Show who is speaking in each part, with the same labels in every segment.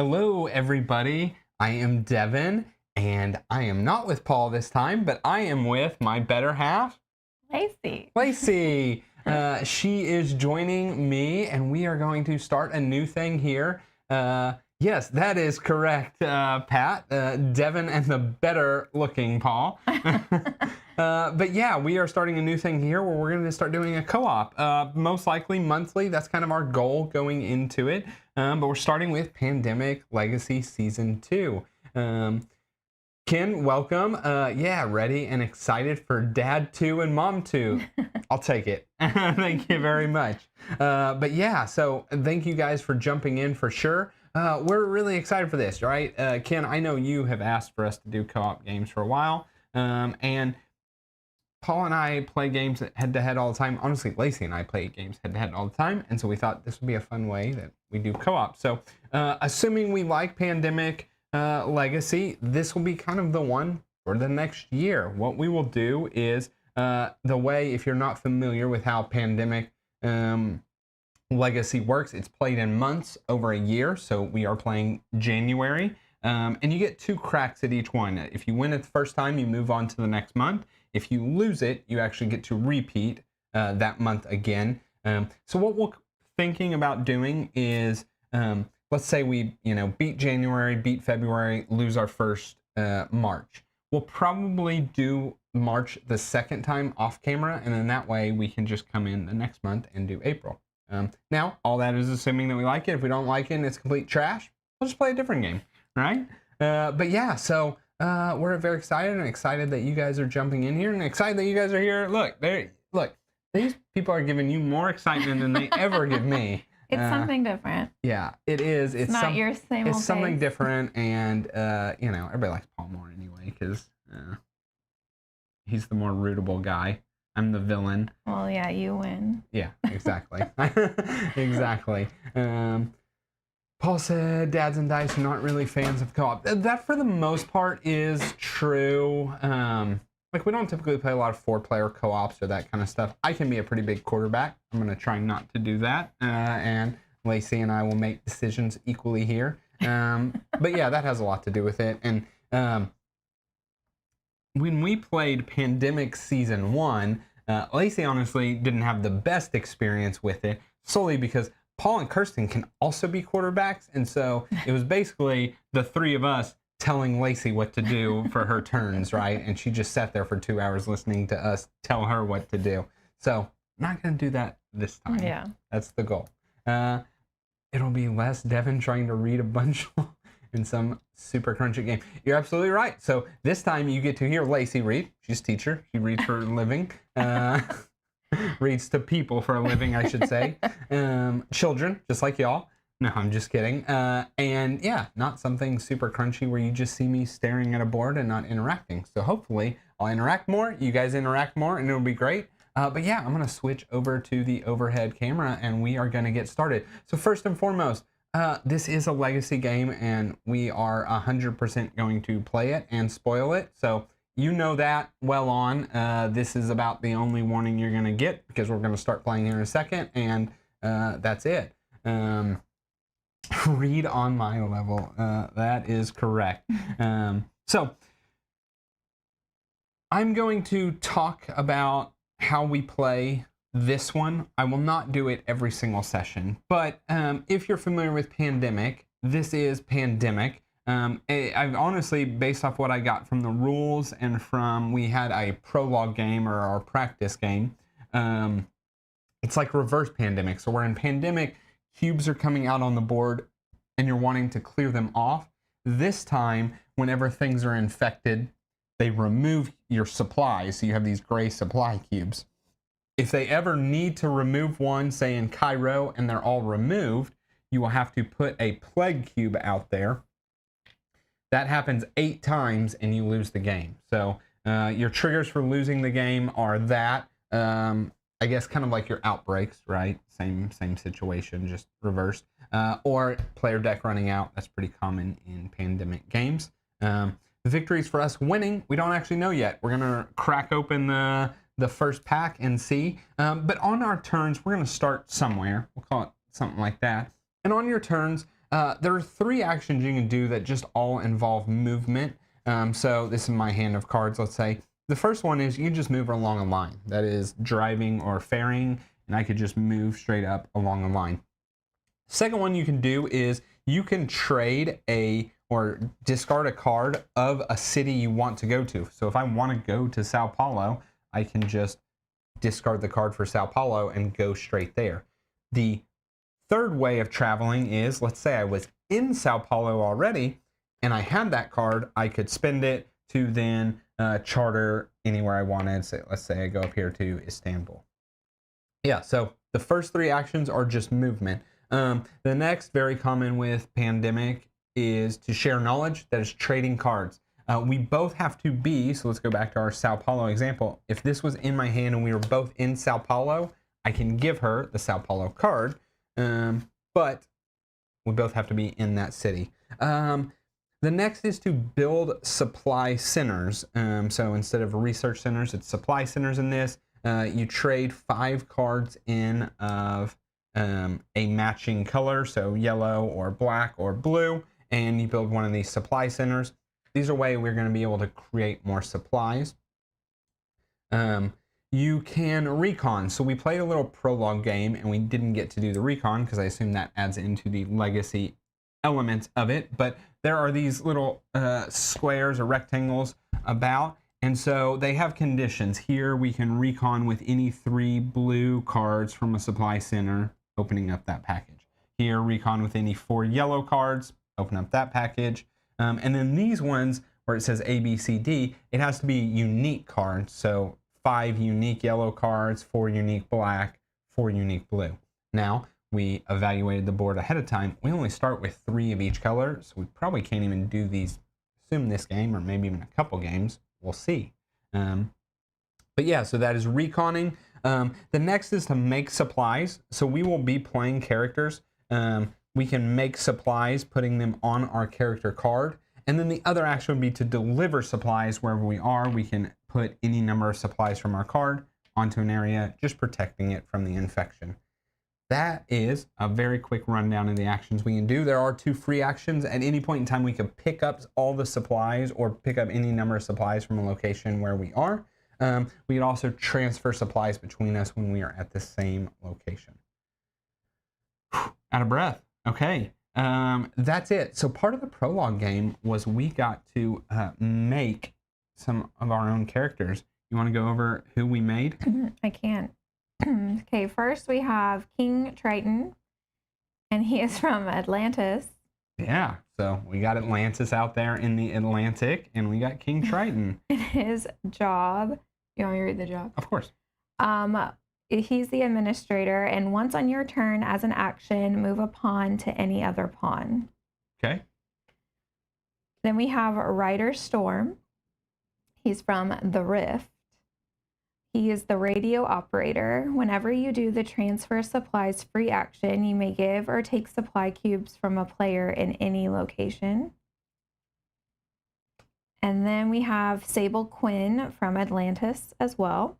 Speaker 1: Hello, everybody. I am Devin, and I am not with Paul this time, but I am with my better half,
Speaker 2: Lacey.
Speaker 1: Lacey. She is joining me, and we are going to start a new thing here. Yes, that is correct, Pat. Devin and the better-looking Paul. But yeah, we are starting a new thing here where we're going to start doing a co-op, most likely monthly. That's kind of our goal going into it. But we're starting with Pandemic Legacy Season 2. Ken, welcome. Yeah, ready and excited for Dad 2 and Mom 2. I'll take it. Thank you very much. But yeah, so thank you guys for jumping in for sure. We're really excited for this, right? Ken, I know you have asked for us to do co-op games for a while. And Paul and I play games head-to-head all the time. Honestly, Lacey and I play games head-to-head all the time. And so we thought this would be a fun way that we do co-op. So assuming we like Pandemic Legacy, this will be kind of the one for the next year. What we will do is the way, if you're not familiar with how Pandemic Legacy works, it's played in months over a year. So we are playing January. And you get 2 cracks at each one. If you win it the first time, you move on to the next month. If you lose it, you actually get to repeat that month again. So what we're thinking about doing is, let's say we, beat January, beat February, lose our first March. We'll probably do March the second time off camera, and then that way we can just come in the next month and do April. Now, all that is assuming that we like it. If we don't like it and it's complete trash, we'll just play a different game, right? But yeah, so we're very excited that you guys are jumping in here, and excited that you guys are here. Look, these people are giving you more excitement than they ever give me.
Speaker 2: It's something different.
Speaker 1: Yeah, it is. It's
Speaker 2: not your same old
Speaker 1: It's something
Speaker 2: face.
Speaker 1: different, and everybody likes Paul more anyway because he's the more rootable guy. I'm the villain.
Speaker 2: Well, yeah, you win.
Speaker 1: Yeah, exactly. Exactly. Paul said dads and dice are not really fans of co-op. That for the most part is true. Like we don't typically play a lot of 4-player co-ops or that kind of stuff. I can be a pretty big quarterback. I'm going to try not to do that. And Lacey and I will make decisions equally here. But yeah, that has a lot to do with it. And when we played Pandemic Season 1, Lacey honestly didn't have the best experience with it, solely because Paul and Kirsten can also be quarterbacks, and so it was basically the 3 of us telling Lacey what to do for her turns, right? And she just sat there for 2 hours listening to us tell her what to do. So I'm not going to do that this time.
Speaker 2: Yeah.
Speaker 1: That's the goal. It'll be less Devin trying to read a bunch in some super crunchy game. You're absolutely right. So this time you get to hear Lacey read. She's a teacher. She reads for a living. Reads to people for a living, I should say. Children, just like y'all. No, I'm just kidding. And yeah, not something super crunchy where you just see me staring at a board and not interacting. So hopefully I'll interact more, you guys interact more, and it'll be great. But yeah, I'm going to switch over to the overhead camera and we are going to get started. So first and foremost, this is a legacy game and we are 100% going to play it and spoil it. So you know that well on. This is about the only warning you're going to get because we're going to start playing here in a second, and that's it. Read on my level. That is correct. So I'm going to talk about how we play this one. I will not do it every single session, but if you're familiar with Pandemic, this is Pandemic. I've honestly, based off what I got from the rules and from, we had a prologue game or our practice game, it's like reverse Pandemic. So we're in Pandemic, cubes are coming out on the board and you're wanting to clear them off. This time, whenever things are infected, they remove your supplies. So you have these gray supply cubes. If they ever need to remove one, say in Cairo, and they're all removed, you will have to put a plague cube out there. That happens 8 times and you lose the game. So your triggers for losing the game are that, I guess kind of like your outbreaks, right? Same situation, just reversed. Or player deck running out. That's pretty common in Pandemic games. The victories for us winning, we don't actually know yet. We're gonna crack open the first pack and see. But on our turns, we're gonna start somewhere. We'll call it something like that. And on your turns, There are 3 actions you can do that just all involve movement. So this is my hand of cards, let's say. The first one is you just move along a line. That is driving or ferrying, and I could just move straight up along a line. Second one you can do is you can trade or discard a card of a city you want to go to. So if I want to go to Sao Paulo, I can just discard the card for Sao Paulo and go straight there. The third way of traveling is, let's say I was in Sao Paulo already and I had that card, I could spend it to then charter anywhere I wanted. So let's say I go up here to Istanbul. Yeah, so the first 3 actions are just movement. The next, very common with Pandemic, is to share knowledge. That is trading cards. We both have to be, so let's go back to our Sao Paulo example. If this was in my hand and we were both in Sao Paulo, I can give her the Sao Paulo card, but we both have to be in that city. The next is to build supply centers. So instead of research centers, it's supply centers in this. You trade 5 cards in of a matching color, so yellow or black or blue, and you build one of these supply centers. These are ways we're going to be able to create more supplies. You can recon. So we played a little prologue game and we didn't get to do the recon because I assume that adds into the legacy elements of it. But there are these little squares or rectangles about, and so they have conditions. Here we can recon with any 3 blue cards from a supply center, opening up that package. Here, recon with any 4 yellow cards, open up that package. And then these ones where it says A, B, C, D, it has to be unique cards. So 5 unique yellow cards, 4 unique black, 4 unique blue. Now, we evaluated the board ahead of time. We only start with 3 of each color, so we probably can't even do these, assume this game, or maybe even a couple games. We'll see. But yeah, so that is reconning. The next is to make supplies. So we will be playing characters. We can make supplies, putting them on our character card. And then the other action would be to deliver supplies wherever we are. We can put any number of supplies from our card onto an area, just protecting it from the infection. That is a very quick rundown of the actions we can do. There are 2 free actions. At any point in time, we could pick up all the supplies or pick up any number of supplies from a location where we are. We could also transfer supplies between us when we are at the same location. Out of breath. Okay, that's it. So part of the prologue game was we got to make some of our own characters. You want to go over who we made?
Speaker 2: I can't. Okay, first we have King Triton, and he is from Atlantis.
Speaker 1: Yeah, so we got Atlantis out there in the Atlantic, and we got King Triton.
Speaker 2: And his job, you want me to read the job?
Speaker 1: Of course.
Speaker 2: He's the administrator, and once on your turn as an action, move a pawn to any other pawn.
Speaker 1: Okay.
Speaker 2: Then we have Rider Storm. He's from the Rift. He is the radio operator. Whenever you do the transfer supplies free action, you may give or take supply cubes from a player in any location. And then we have Sable Quinn from Atlantis as well.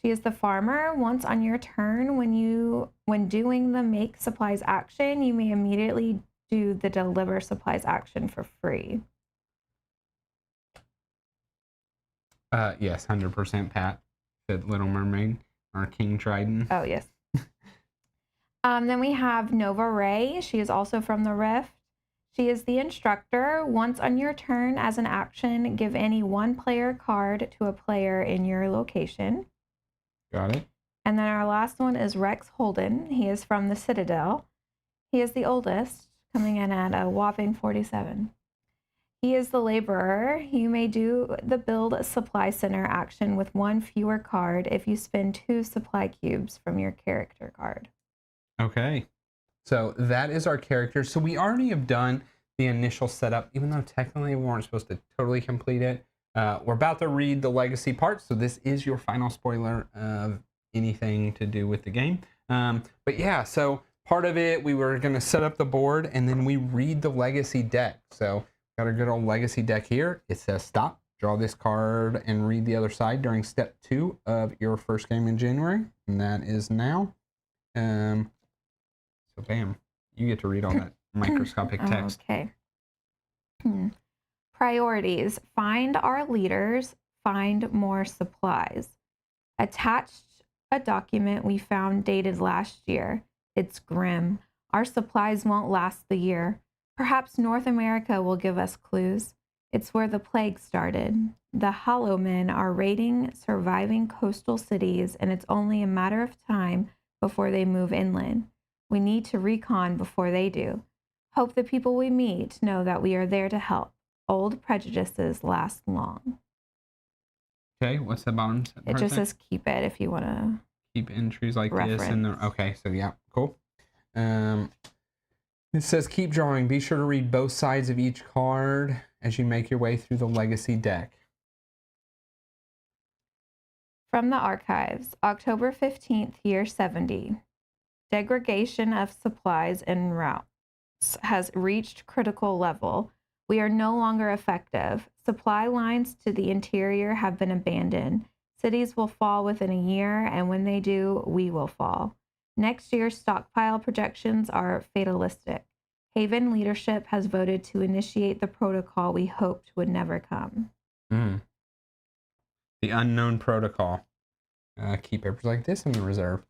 Speaker 2: She is the farmer. Once on your turn, when doing the make supplies action, you may immediately do the deliver supplies action for free.
Speaker 1: Yes, 100% Pat. Said Little Mermaid, our King Triton.
Speaker 2: Oh, yes. Then we have Nova Ray. She is also from the Rift. She is the instructor. Once on your turn as an action, give any 1 player card to a player in your location.
Speaker 1: Got it.
Speaker 2: And then our last one is Rex Holden. He is from the Citadel. He is the oldest, coming in at a whopping 47. He is the laborer. You may do the build supply center action with 1 fewer card if you spend 2 supply cubes from your character card.
Speaker 1: Okay. So that is our character. So we already have done the initial setup, even though technically we weren't supposed to totally complete it. We're about to read the legacy part, so this is your final spoiler of anything to do with the game. But yeah, so part of it, we were going to set up the board, and then we read the legacy deck. So got a good old legacy deck here. It says stop, draw this card, and read the other side during step 2 of your first game in January, and that is now. So bam, you get to read all that microscopic text.
Speaker 2: Okay. Priorities. Find our leaders. Find more supplies. Attached a document we found dated last year. It's grim. Our supplies won't last the year. Perhaps North America will give us clues. It's where the plague started. The Hollow Men are raiding surviving coastal cities, and it's only a matter of time before they move inland. We need to recon before they do. Hope the people we meet know that we are there to help. Old prejudices last long.
Speaker 1: Okay, what's the bottom part?
Speaker 2: It just says keep it if you want to
Speaker 1: keep entries like
Speaker 2: reference.
Speaker 1: this in the okay, so yeah, cool. It says keep drawing. Be sure to read both sides of each card as you make your way through the legacy deck.
Speaker 2: From the archives, October 15th, year 70. Degradation of supplies and routes has reached critical level. We are no longer effective. Supply lines to the interior have been abandoned. Cities will fall within a year, and when they do, we will fall. Next year's stockpile projections are fatalistic. Haven leadership has voted to initiate the protocol we hoped would never come.
Speaker 1: The unknown protocol. Keep papers like this in the reserve.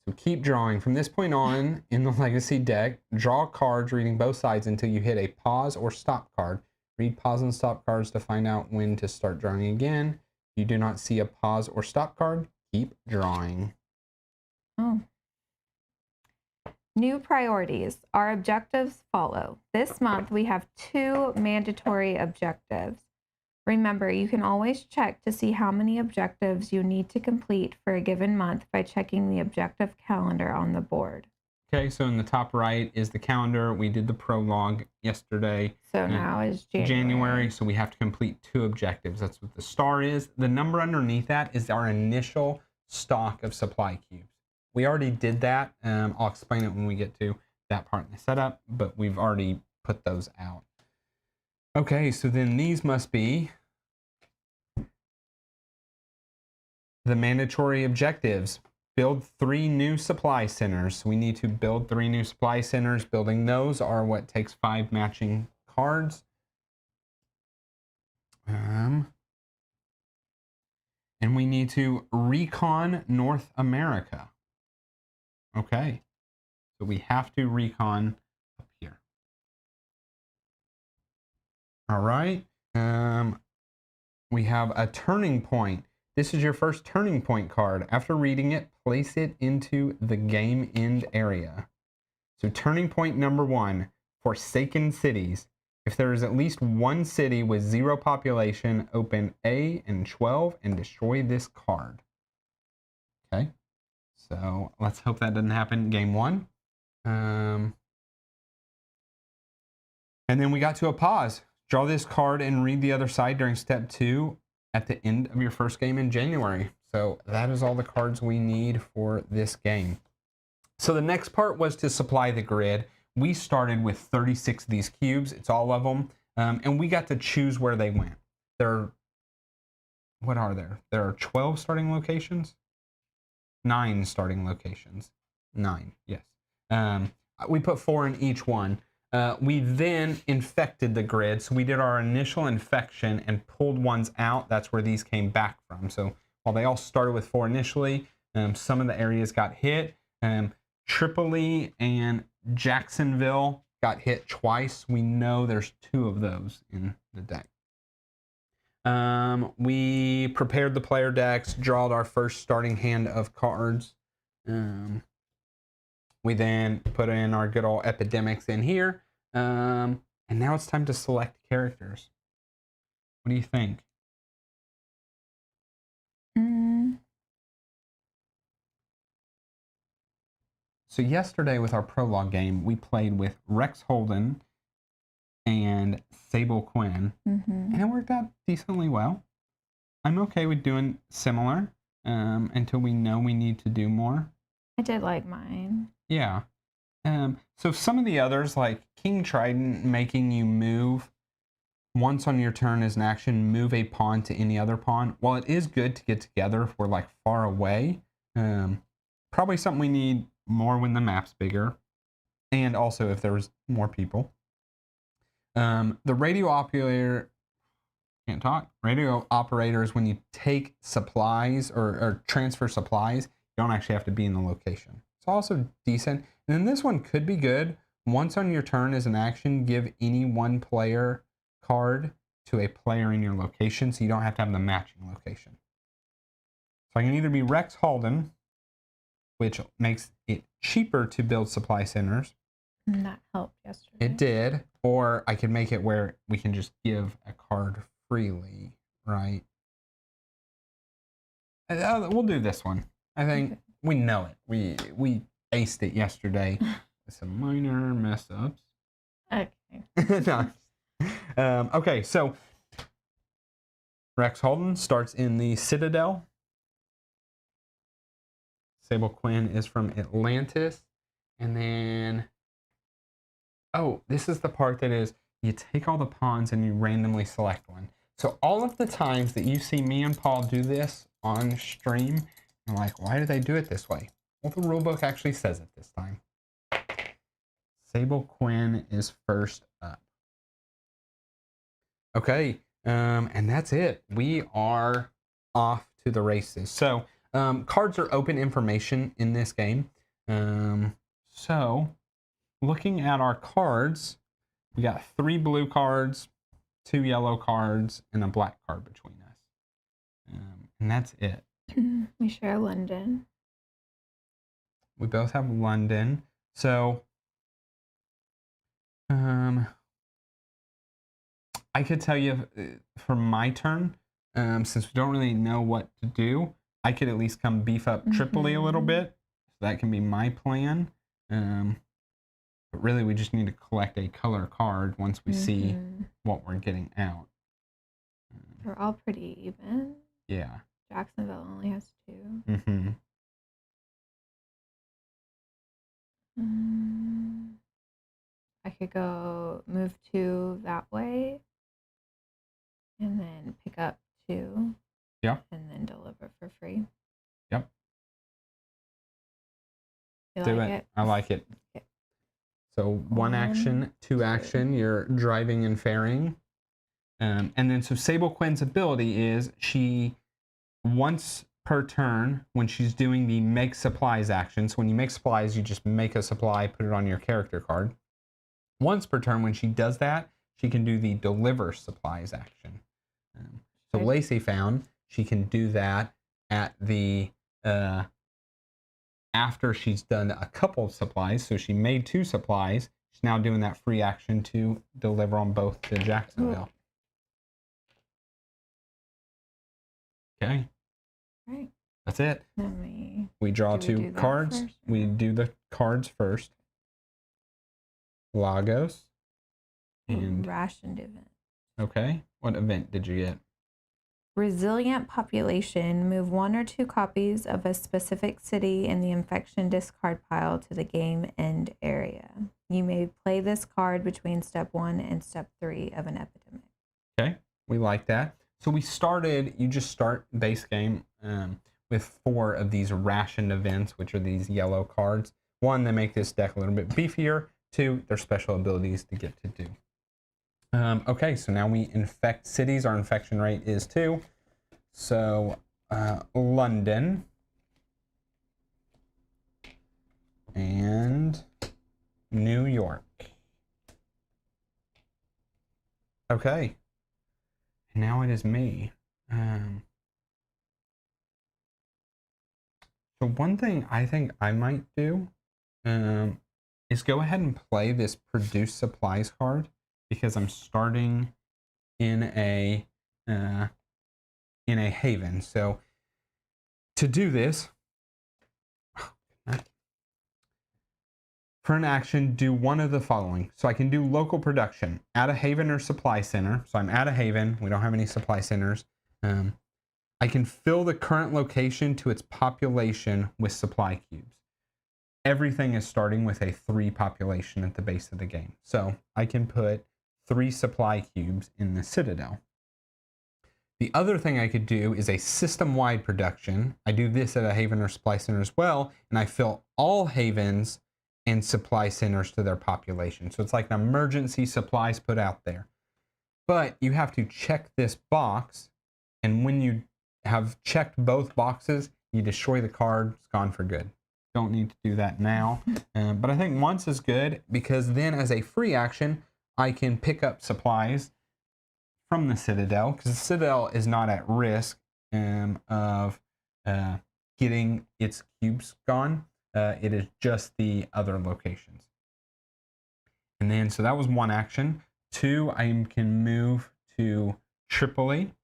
Speaker 1: So keep drawing. From this point on in the legacy deck, draw cards reading both sides until you hit a pause or stop card. Read pause and stop cards to find out when to start drawing again. If you do not see a pause or stop card, keep drawing.
Speaker 2: Oh. New priorities. Our objectives follow. This month we have 2 mandatory objectives. Remember, you can always check to see how many objectives you need to complete for a given month by checking the objective calendar on the board.
Speaker 1: Okay, so in the top right is the calendar. We did the prologue yesterday.
Speaker 2: So now is
Speaker 1: January, so we have to complete 2 objectives. That's what the star is. The number underneath that is our initial stock of supply cubes. We already did that. I'll explain it when we get to that part in the setup, but we've already put those out. Okay, so then these must be the mandatory objectives. Build 3 new supply centers. We need to build 3 new supply centers. Building those are what takes 5 matching cards. And we need to recon North America. Okay, so we have to recon up here. All right, we have a turning point. This is your first turning point card. After reading it, place it into the game end area. So turning point number 1, Forsaken Cities. If there is at least one city with 0 population, open A and 12 and destroy this card. Okay, so let's hope that doesn't happen game 1. And then we got to a pause. Draw this card and read the other side during step 2 at the end of your first game in January. So that is all the cards we need for this game. So the next part was to supply the grid. We started with 36 of these cubes. It's all of them. And we got to choose where they went. What are there? There are 12 starting locations? 9 starting locations. 9, yes. We put 4 in each one. We then infected the grid. So we did our initial infection and pulled ones out. That's where these came back from. So while they all started with 4 initially, some of the areas got hit. Tripoli and Jacksonville got hit twice. We know there's 2 of those in the deck. We prepared the player decks, drawed our first starting hand of cards. We then put in our good old epidemics in here. And now it's time to select characters. What do you think? So yesterday with our prologue game, we played with Rex Holden and Sable Quinn. And it worked out decently well. I'm okay with doing similar until we know we need to do more.
Speaker 2: I did like mine.
Speaker 1: Yeah. So some of the others, like King Trident, making you move once on your turn as an action, move a pawn to any other pawn. While it is good to get together if we're like far away, probably something we need more when the map's bigger. and also if there was more people. The radio operator, can't talk. Radio operators, when you take supplies or transfer supplies, you don't actually have to be in the location. It's also decent. And then this one could be good. Once on your turn as an action, give any one player card to a player in your location, so you don't have to have the matching location. So I can either be Rex Halden, which makes it cheaper to build supply centers.
Speaker 2: And that helped yesterday.
Speaker 1: It did. Or I can make it where we can just give a card freely, right? We'll do this one. I think we know it. We aced it yesterday with some minor mess ups.
Speaker 2: Okay.
Speaker 1: No. Okay, so Rex Halden starts in the Citadel. Sable Quinn is from Atlantis. And then, oh, this is the part that is, you take all the pawns and you randomly select one. So all of the times that you see me and Paul do this on stream, you're like, why do they do it this way? Well, the rulebook actually says it this time. Sable Quinn is first up. Okay, and that's it. We are off to the races. So cards are open information in this game. So looking at our cards, we got 3 blue cards, 2 yellow cards, and a black card between us. And that's it.
Speaker 2: We share London.
Speaker 1: We both have London. So I could tell you for my turn, since we don't really know what to do, I could at least come beef up Tripoli a little bit. So that can be my plan. But really, we just need to collect a color card once we see what we're getting out.
Speaker 2: We're all pretty even.
Speaker 1: Yeah.
Speaker 2: Jacksonville only has 2. I could go move 2 that way and then pick up 2.
Speaker 1: Yeah.
Speaker 2: And then deliver for free.
Speaker 1: Yep.
Speaker 2: You
Speaker 1: Do
Speaker 2: like
Speaker 1: it. I like it.
Speaker 2: Okay.
Speaker 1: So 1 action, 2 action, you're driving and ferrying. And then so Sable Quinn's ability is she, once per turn, when she's doing the make supplies action, so when you make supplies, you just make a supply, put it on your character card. Once per turn, when she does that, she can do the deliver supplies action. So Lacey found she can do that at the after she's done a couple of supplies. So she made 2 supplies. She's now doing that free action to deliver on both to Jacksonville. Okay.
Speaker 2: Right.
Speaker 1: That's it.
Speaker 2: Then
Speaker 1: we draw
Speaker 2: do we
Speaker 1: 2
Speaker 2: do that
Speaker 1: cards.
Speaker 2: first,
Speaker 1: We
Speaker 2: or-
Speaker 1: do the cards first. Lagos. And
Speaker 2: rationed event.
Speaker 1: okay. What event did you get?
Speaker 2: Resilient population. Move 1 or 2 copies of a specific city in the infection discard pile to the game end area. You may play this card between step 1 and step 3 of an epidemic.
Speaker 1: Okay, we like that. So we started, you just start base game with 4 of these rationed events, which are these yellow cards. 1, they make this deck a little bit beefier. 2, they're special abilities to get to do. Okay, so now we infect cities. Our infection rate is 2. So London and New York. Okay. Now it is me. So one thing I think I might do is go ahead and play this produce supplies card, because I'm starting in a haven. So to do this, for an action, do one of the following. So I can do local production, add a haven or supply center. So I'm at a haven. We don't have any supply centers. I can fill the current location to its population with supply cubes. Everything is starting with a 3 population at the base of the game. So I can put 3 supply cubes in the Citadel. The other thing I could do is a system-wide production. I do this at a haven or supply center as well, and I fill all havens and supply centers to their population. So it's like an emergency supplies put out there. But you have to check this box, and when you have checked both boxes, you destroy the card. It's gone for good. Don't need to do that now. But I think once is good, because then as a free action, I can pick up supplies from the Citadel, because the Citadel is not at risk of getting its cubes gone. It is just the other locations. And then, so that was one action. 2, I can move to Tripoli.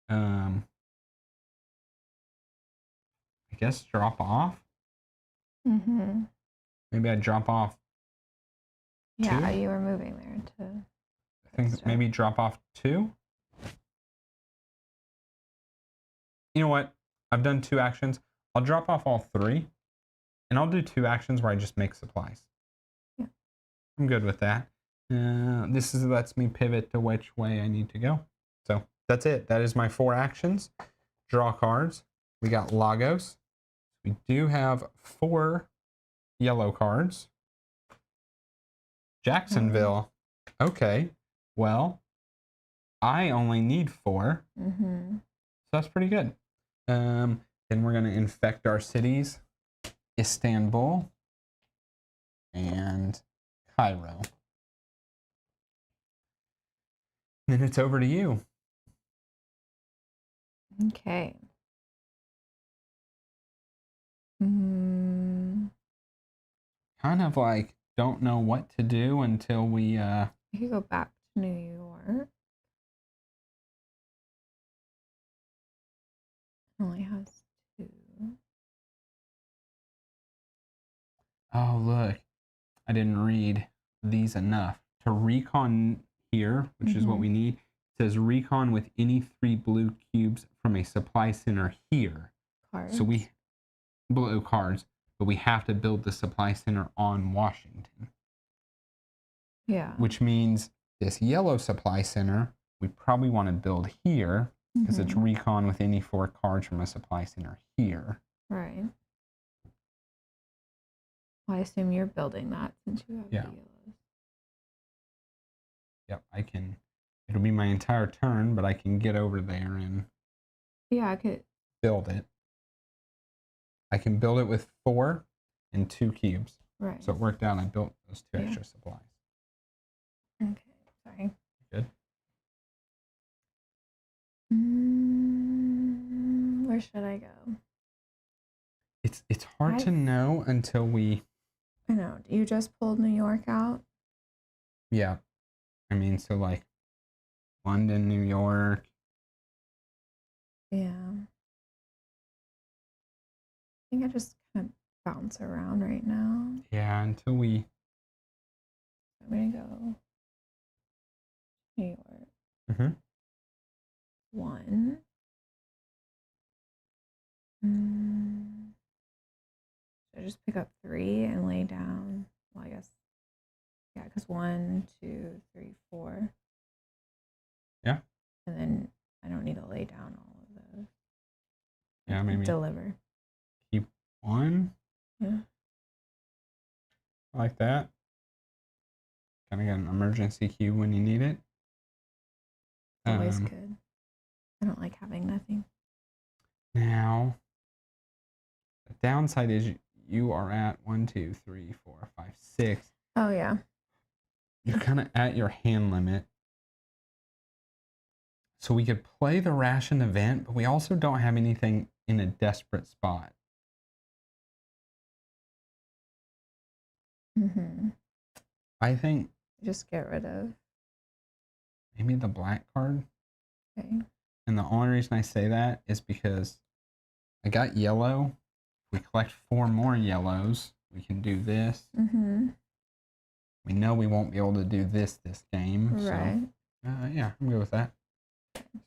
Speaker 1: I guess drop off.
Speaker 2: Mm-hmm.
Speaker 1: Maybe I drop off.
Speaker 2: Yeah,
Speaker 1: 2?
Speaker 2: you were moving there to.
Speaker 1: I think maybe drop off 2. You know what? I've done 2 actions. I'll drop off all 3, and I'll do 2 actions where I just make supplies.
Speaker 2: Yeah.
Speaker 1: I'm good with that. This lets me pivot to which way I need to go. So that's it. That is my 4 actions. Draw cards. We got Lagos. We do have 4 yellow cards. Jacksonville. Okay. Well, I only need 4.
Speaker 2: Mm-hmm.
Speaker 1: So that's pretty good. Then we're going to infect our cities. Istanbul and Cairo. Then it's over to you.
Speaker 2: Okay. Mm,
Speaker 1: Kind of like don't know what to do until we
Speaker 2: I could go back to New York. Only has 2.
Speaker 1: Oh, look. I didn't read these enough. To recon here, which is what we need, it says recon with any 3 blue cubes from a supply center here.
Speaker 2: Cards.
Speaker 1: So we blue cards, but we have to build the supply center on Washington.
Speaker 2: Yeah.
Speaker 1: Which means this yellow supply center, we probably want to build here because it's recon with any 4 cards from a supply center here.
Speaker 2: Right. Well, I assume you're building that since you have the yellows.
Speaker 1: Yep, I can. It'll be my entire turn, but I can get over there and
Speaker 2: I could
Speaker 1: build it. I can build it with 4 and 2 cubes.
Speaker 2: Right.
Speaker 1: So it worked out. I built those 2 extra supplies.
Speaker 2: Okay. Sorry.
Speaker 1: Good.
Speaker 2: Where should I go?
Speaker 1: It's hard to know until we.
Speaker 2: I know. You just pulled New York out?
Speaker 1: Yeah. I mean, so like London, New York.
Speaker 2: Yeah. I think I just kind of bounce around right now.
Speaker 1: Yeah, until we.
Speaker 2: I'm going to go New York. 1. So I just pick up 3 and lay down. Well, I guess. Yeah, because 1, 2, 3, 4.
Speaker 1: Yeah.
Speaker 2: And then I don't need to lay down all of those.
Speaker 1: Yeah, maybe.
Speaker 2: Deliver.
Speaker 1: Keep 1.
Speaker 2: Yeah.
Speaker 1: I like that. Kind of got an emergency cube when you need it.
Speaker 2: Always good. I don't like having nothing.
Speaker 1: Now, the downside is you are at 1, 2, 3, 4, 5, 6.
Speaker 2: Oh, yeah.
Speaker 1: You're kind of at your hand limit. So we could play the ration event, but we also don't have anything in a desperate spot. I think
Speaker 2: just get rid of
Speaker 1: maybe the black card.
Speaker 2: Okay.
Speaker 1: And the only reason I say that is because I got yellow. If we collect 4 more yellows, we can do this. We know we won't be able to do this game.
Speaker 2: Right.
Speaker 1: So, yeah, I'm good with that.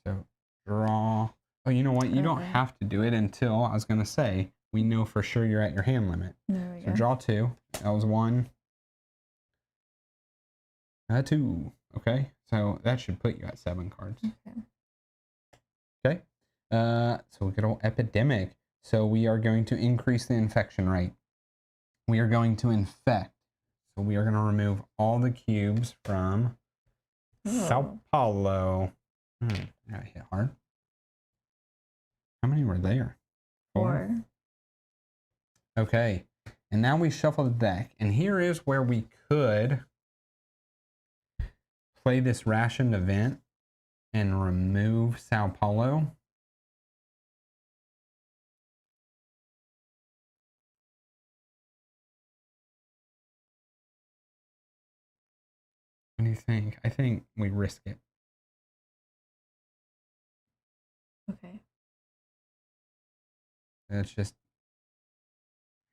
Speaker 1: So, draw. Oh, you know what? You don't have to do it until, I was going to say, we know for sure you're at your hand limit.
Speaker 2: There we
Speaker 1: So,
Speaker 2: go.
Speaker 1: draw 2. That was 1. 2. Okay. So, that should put you at 7 cards. Okay. So, good old epidemic. So, we are going to increase the infection rate. We are going to infect. So we are going to remove all the cubes from Sao Paulo. I got hit hard. How many were there?
Speaker 2: 4.
Speaker 1: Okay. And now we shuffle the deck. And here is where we could play this rationed event and remove Sao Paulo. What do you think? I think we risk it.
Speaker 2: Okay.
Speaker 1: It's just...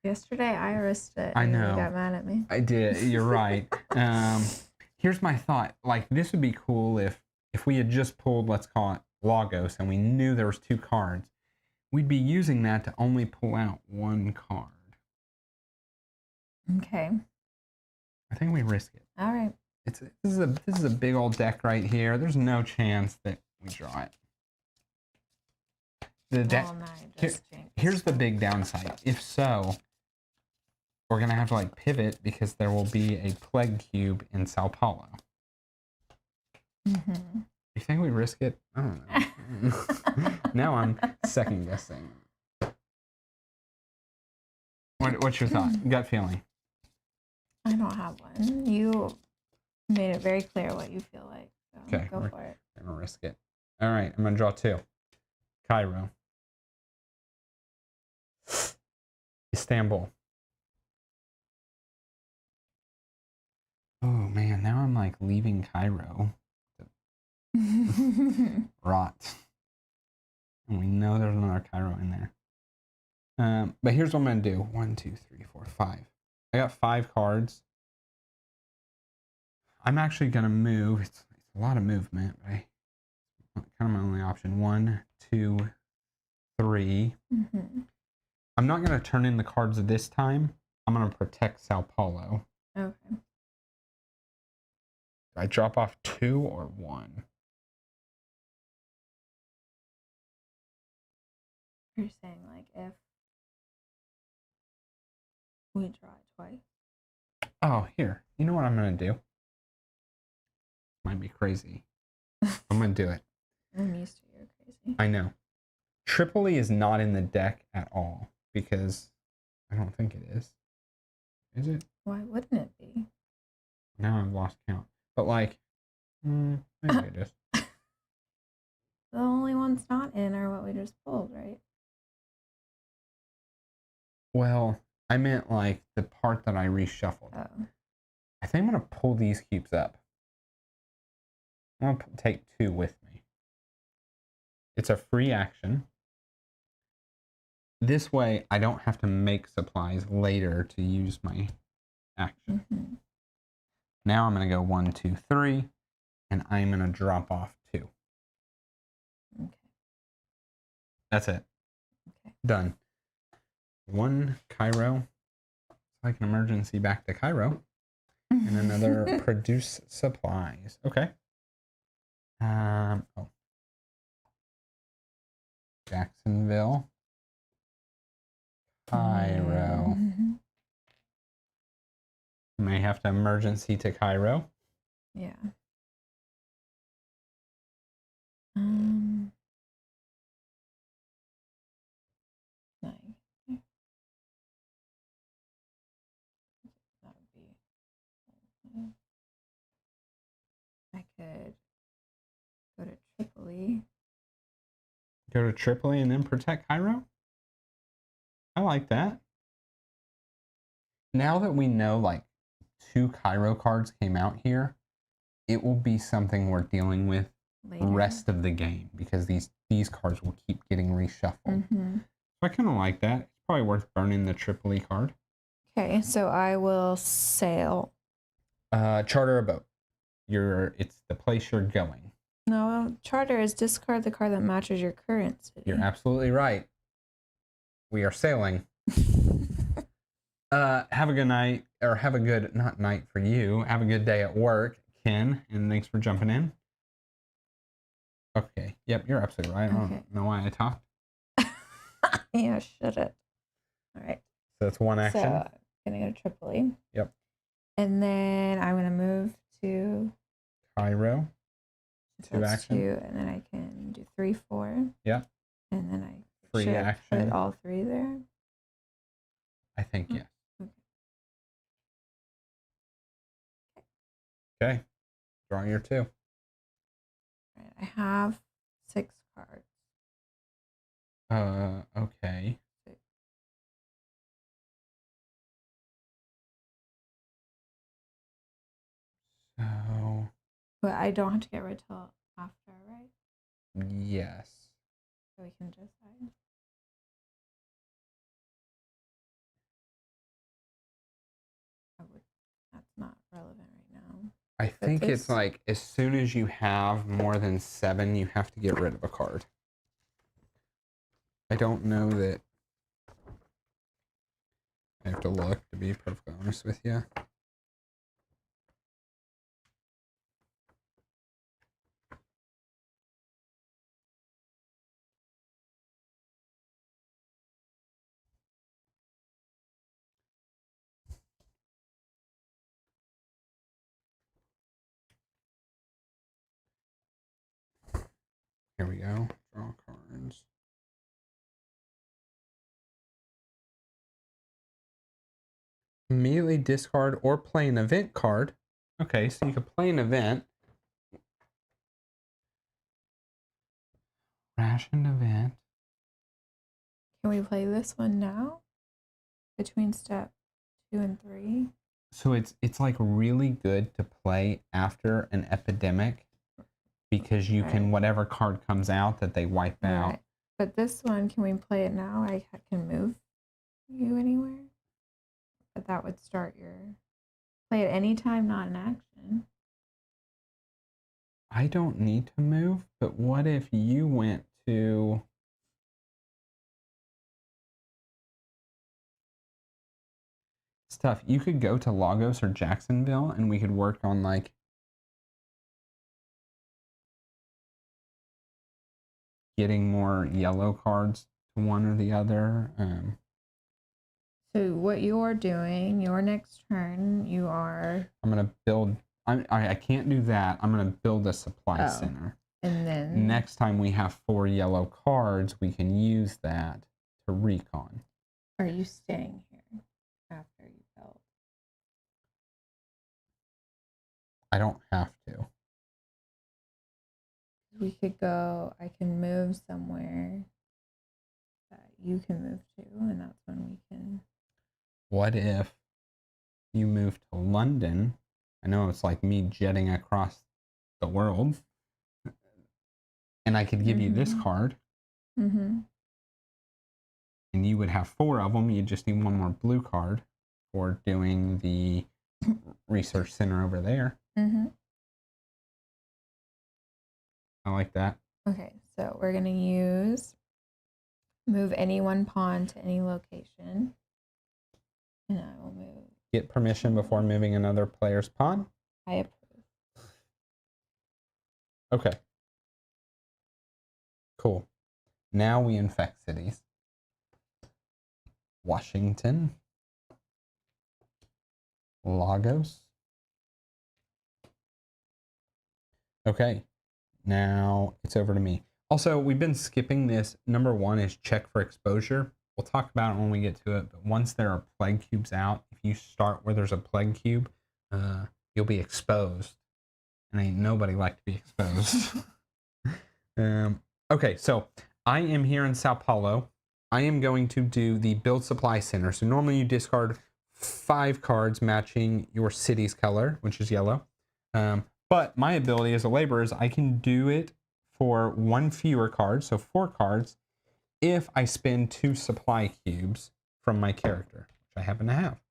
Speaker 2: Yesterday I risked it.
Speaker 1: I
Speaker 2: and
Speaker 1: know.
Speaker 2: You got mad at me.
Speaker 1: I did. You're right. Here's my thought. Like, this would be cool if we had just pulled, let's call it Lagos, and we knew there was 2 cards. We'd be using that to only pull out 1 card.
Speaker 2: Okay.
Speaker 1: I think we risk it.
Speaker 2: All right.
Speaker 1: This is a big old deck right here. There's no chance that we draw it. The deck. Here's the big downside. If so, we're gonna have to like pivot because there will be a plague cube in Sao Paulo.
Speaker 2: Mm-hmm.
Speaker 1: You think we risk it? I don't know. Now I'm second guessing. What's your thought? Gut feeling?
Speaker 2: I don't have one. You made it very clear what you feel like. So
Speaker 1: Okay,
Speaker 2: go for it.
Speaker 1: I'm gonna risk it. All right, I'm gonna draw 2. Cairo. Istanbul. Oh man, now I'm like leaving Cairo. Rot. And we know there's another Cairo in there. But here's what I'm gonna do. 1, 2, 3, 4, 5. I got 5 cards. I'm actually gonna move. It's a lot of movement, but kind of my only option. 1, 2, 3.
Speaker 2: Mm-hmm.
Speaker 1: I'm not gonna turn in the cards this time. I'm gonna protect Sao Paulo.
Speaker 2: Okay.
Speaker 1: I drop off 2 or 1.
Speaker 2: You're saying like if we draw it twice.
Speaker 1: Oh, here. You know what I'm gonna do? Might be crazy. I'm gonna do it.
Speaker 2: I'm used to you're crazy.
Speaker 1: I know. Tripoli is not in the deck at all because I don't think it is. Is it?
Speaker 2: Why wouldn't it be?
Speaker 1: Now I've lost count. But like, maybe it is.
Speaker 2: The only ones not in are what we just pulled, right?
Speaker 1: Well, I meant like the part that I reshuffled.
Speaker 2: Oh.
Speaker 1: I think I'm gonna pull these cubes up. I'm gonna take 2 with me. It's a free action. This way, I don't have to make supplies later to use my action.
Speaker 2: Mm-hmm.
Speaker 1: Now I'm going to go 1, 2, 3, and I'm going to drop off 2.
Speaker 2: Okay.
Speaker 1: That's it.
Speaker 2: Okay.
Speaker 1: Done. 1 Cairo. It's like an emergency back to Cairo. And another produce supplies. Okay. Oh. Jacksonville. Cairo.
Speaker 2: Mm-hmm.
Speaker 1: May have to emergency to Cairo.
Speaker 2: Yeah. Nice. That would be. I could go to Tripoli.
Speaker 1: Go to Tripoli and then protect Cairo? I like that. Now that we know like 2 Cairo cards came out here, it will be something we're dealing with
Speaker 2: Later.
Speaker 1: the rest of the game because these cards will keep getting reshuffled.
Speaker 2: Mm-hmm.
Speaker 1: So I kind of like that. It's probably worth burning the Tripoli card.
Speaker 2: Okay, so I will sail.
Speaker 1: Charter a boat. It's the place you're going.
Speaker 2: No, charter is discard the card that matches your currency.
Speaker 1: You're absolutely right. We are sailing. Have a good night, or have a good, not night for you. Have a good day at work, Ken, and thanks for jumping in. Okay. Yep, you're absolutely right. I don't know why I talked.
Speaker 2: Yeah, shut it. All right.
Speaker 1: So that's 1 action.
Speaker 2: So, I'm going to go to Tripoli.
Speaker 1: Yep.
Speaker 2: And then I'm going to move to
Speaker 1: Cairo. Two
Speaker 2: that's
Speaker 1: action.
Speaker 2: 2, and then I can do 3, 4.
Speaker 1: Yeah.
Speaker 2: And then I
Speaker 1: Free
Speaker 2: should
Speaker 1: action.
Speaker 2: put all 3 there.
Speaker 1: I think yes.
Speaker 2: Okay.
Speaker 1: Okay. Draw your 2.
Speaker 2: Right, I have 6 cards.
Speaker 1: Okay. So,
Speaker 2: But I don't have to get rid till after, right?
Speaker 1: yes.
Speaker 2: So we can decide. That's not relevant right now.
Speaker 1: I think it's like as soon as you have more than 7, you have to get rid of a card. I don't know that. I have to look, to be perfectly honest with you. Here we go. Draw cards. Immediately discard or play an event card. Okay, so you could play an event. Rationed event.
Speaker 2: Can we play this one now? Between step 2 and 3?
Speaker 1: So it's like really good to play after an epidemic because you can, whatever card comes out that they wipe out.
Speaker 2: But this one, can we play it now? I can move you anywhere. But that would start your play at any time, not an action.
Speaker 1: I don't need to move, but what if you went to... Stuff. You could go to Lagos or Jacksonville and we could work on like getting more yellow cards to one or the other.
Speaker 2: So what you're doing, your next turn, you are...
Speaker 1: I'm going to build... I can't do that. I'm going to build a supply center.
Speaker 2: And then...
Speaker 1: Next time we have 4 yellow cards, we can use that to recon.
Speaker 2: Are you staying here after you build?
Speaker 1: I don't have to.
Speaker 2: We could go... I can move somewhere that you can move to, and that's when we can...
Speaker 1: What if you move to London? I know it's like me jetting across the world. And I could give you this card. And you would have 4 of them. You just need 1 more blue card for doing the research center over there. I like that.
Speaker 2: Okay, so we're going to use move any 1 pawn to any location. And I will move.
Speaker 1: Get permission before moving another player's pawn.
Speaker 2: I approve.
Speaker 1: Okay. Cool. Now we infect cities. Washington. Lagos. Okay. Now it's over to me. Also, we've been skipping this. Number 1 is check for exposure. We'll talk about it when we get to it, but once there are plague cubes out, if you start where there's a plague cube, you'll be exposed. And ain't nobody like to be exposed. Okay, so I am here in Sao Paulo. I am going to do the build supply center. So normally you discard 5 cards matching your city's color, which is yellow. But my ability as a laborer is I can do it for 1 fewer card, so 4 cards, if I spend 2 supply cubes from my character, which I happen to have.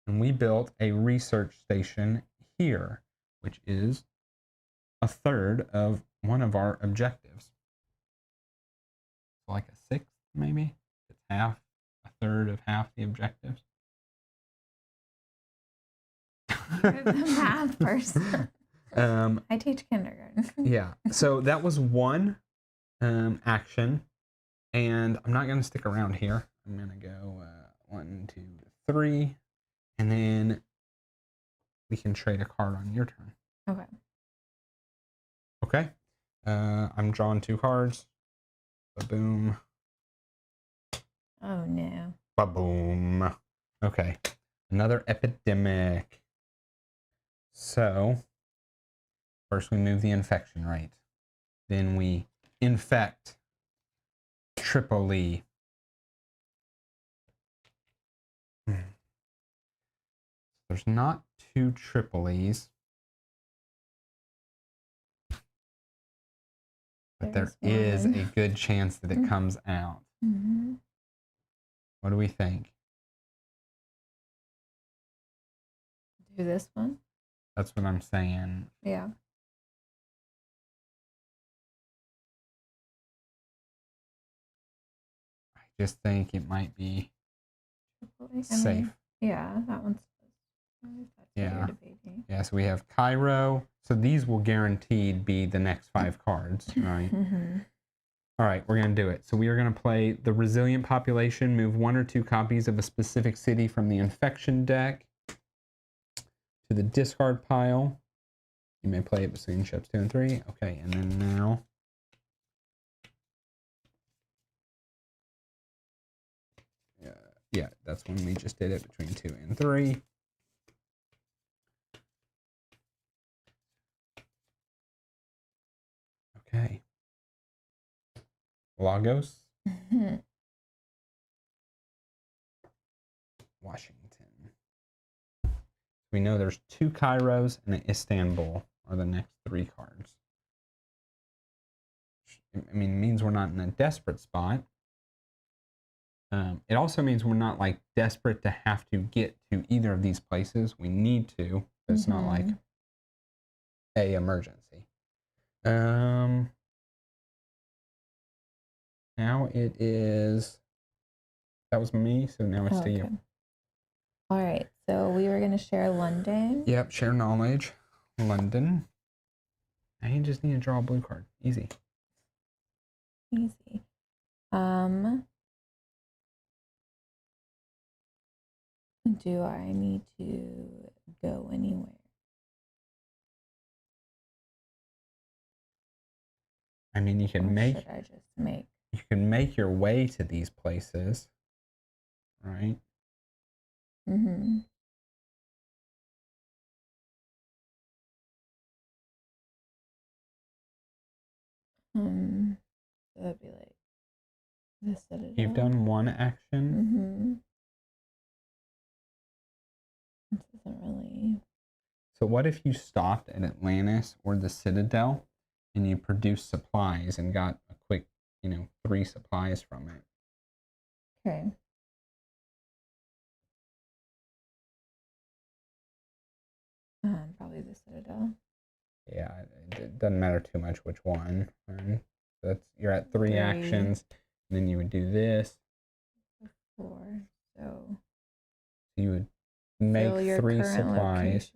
Speaker 1: And we built a research station here, which is a third of one of our objectives. Like a 6th, maybe? It's half, a third of half the objectives.
Speaker 2: You're the math person. I teach kindergarten.
Speaker 1: Yeah, so that was 1 action. And I'm not going to stick around here. I'm going to go 1, 2, 3. And then we can trade a card on your turn.
Speaker 2: Okay.
Speaker 1: Okay. I'm drawing 2 cards. Ba-boom.
Speaker 2: Oh no.
Speaker 1: Ba-boom. Okay. Another epidemic. So, first we move the infection rate. Then we infect Tripoli. There's not 2 Tripolis. But there is a good chance that it comes out.
Speaker 2: Mm-hmm.
Speaker 1: What do we think?
Speaker 2: Do this one?
Speaker 1: That's what I'm saying.
Speaker 2: Yeah.
Speaker 1: I just think it might be
Speaker 2: Tripoli.
Speaker 1: safe.
Speaker 2: Yeah, that one's. That's what you're debating.
Speaker 1: Yeah, so we have Cairo. So these will guaranteed be the next 5 cards, right?
Speaker 2: Mm-hmm.
Speaker 1: All right, we're going to do it. So we are going to play the resilient population, move 1 or 2 copies of a specific city from the infection deck to the discard pile. You may play it between ships 2 and 3. Okay, and then now yeah, that's when we just did it between 2 and 3. Okay. Lagos.
Speaker 2: Mm-hmm.
Speaker 1: Washington. We know there's 2 Cairos and an Istanbul are the next 3 cards. I mean, it means we're not in a desperate spot. It also means we're not like desperate to have to get to either of these places. We need to, but it's not like a emergency. Now it is. That was me, so now it's to you.
Speaker 2: All right, so we were going to share London.
Speaker 1: Yep, share knowledge. London. Now you just need to draw a blue card. Easy.
Speaker 2: Easy. Do I need to go anywhere?
Speaker 1: I mean, you can
Speaker 2: Or
Speaker 1: make.
Speaker 2: should I just make?
Speaker 1: You can make your way to these places, right?
Speaker 2: Mm-hmm. So that'd be like the Citadel.
Speaker 1: You've done 1 action.
Speaker 2: This isn't really.
Speaker 1: So what if you stopped at Atlantis or the Citadel and you produced supplies and got a quick, 3 supplies from it?
Speaker 2: Okay. Probably the Citadel.
Speaker 1: Yeah, it doesn't matter too much which one. Right? You're at 3 actions, and then you would do this.
Speaker 2: 4. So
Speaker 1: you would make 3 supplies,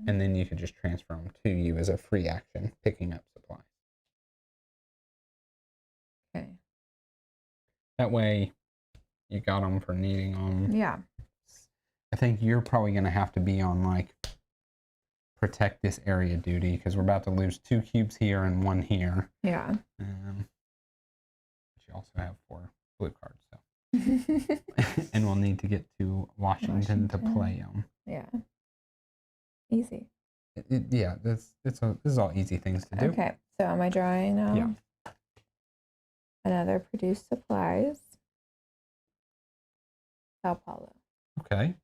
Speaker 1: and then you could just transfer them to you as a free action, picking up supplies.
Speaker 2: Okay.
Speaker 1: That way, you got them for needing them.
Speaker 2: Yeah.
Speaker 1: I think you're probably going to have to be on like protect this area duty because we're about to lose 2 cubes here and 1 here.
Speaker 2: Yeah.
Speaker 1: But you also have 4 blue cards, so and we'll need to get to Washington. To play them.
Speaker 2: Yeah. Easy.
Speaker 1: Yeah, this is all easy things to do.
Speaker 2: Okay, so am I drawing now?
Speaker 1: Yeah.
Speaker 2: Another produce supplies. Sao Paulo.
Speaker 1: Okay.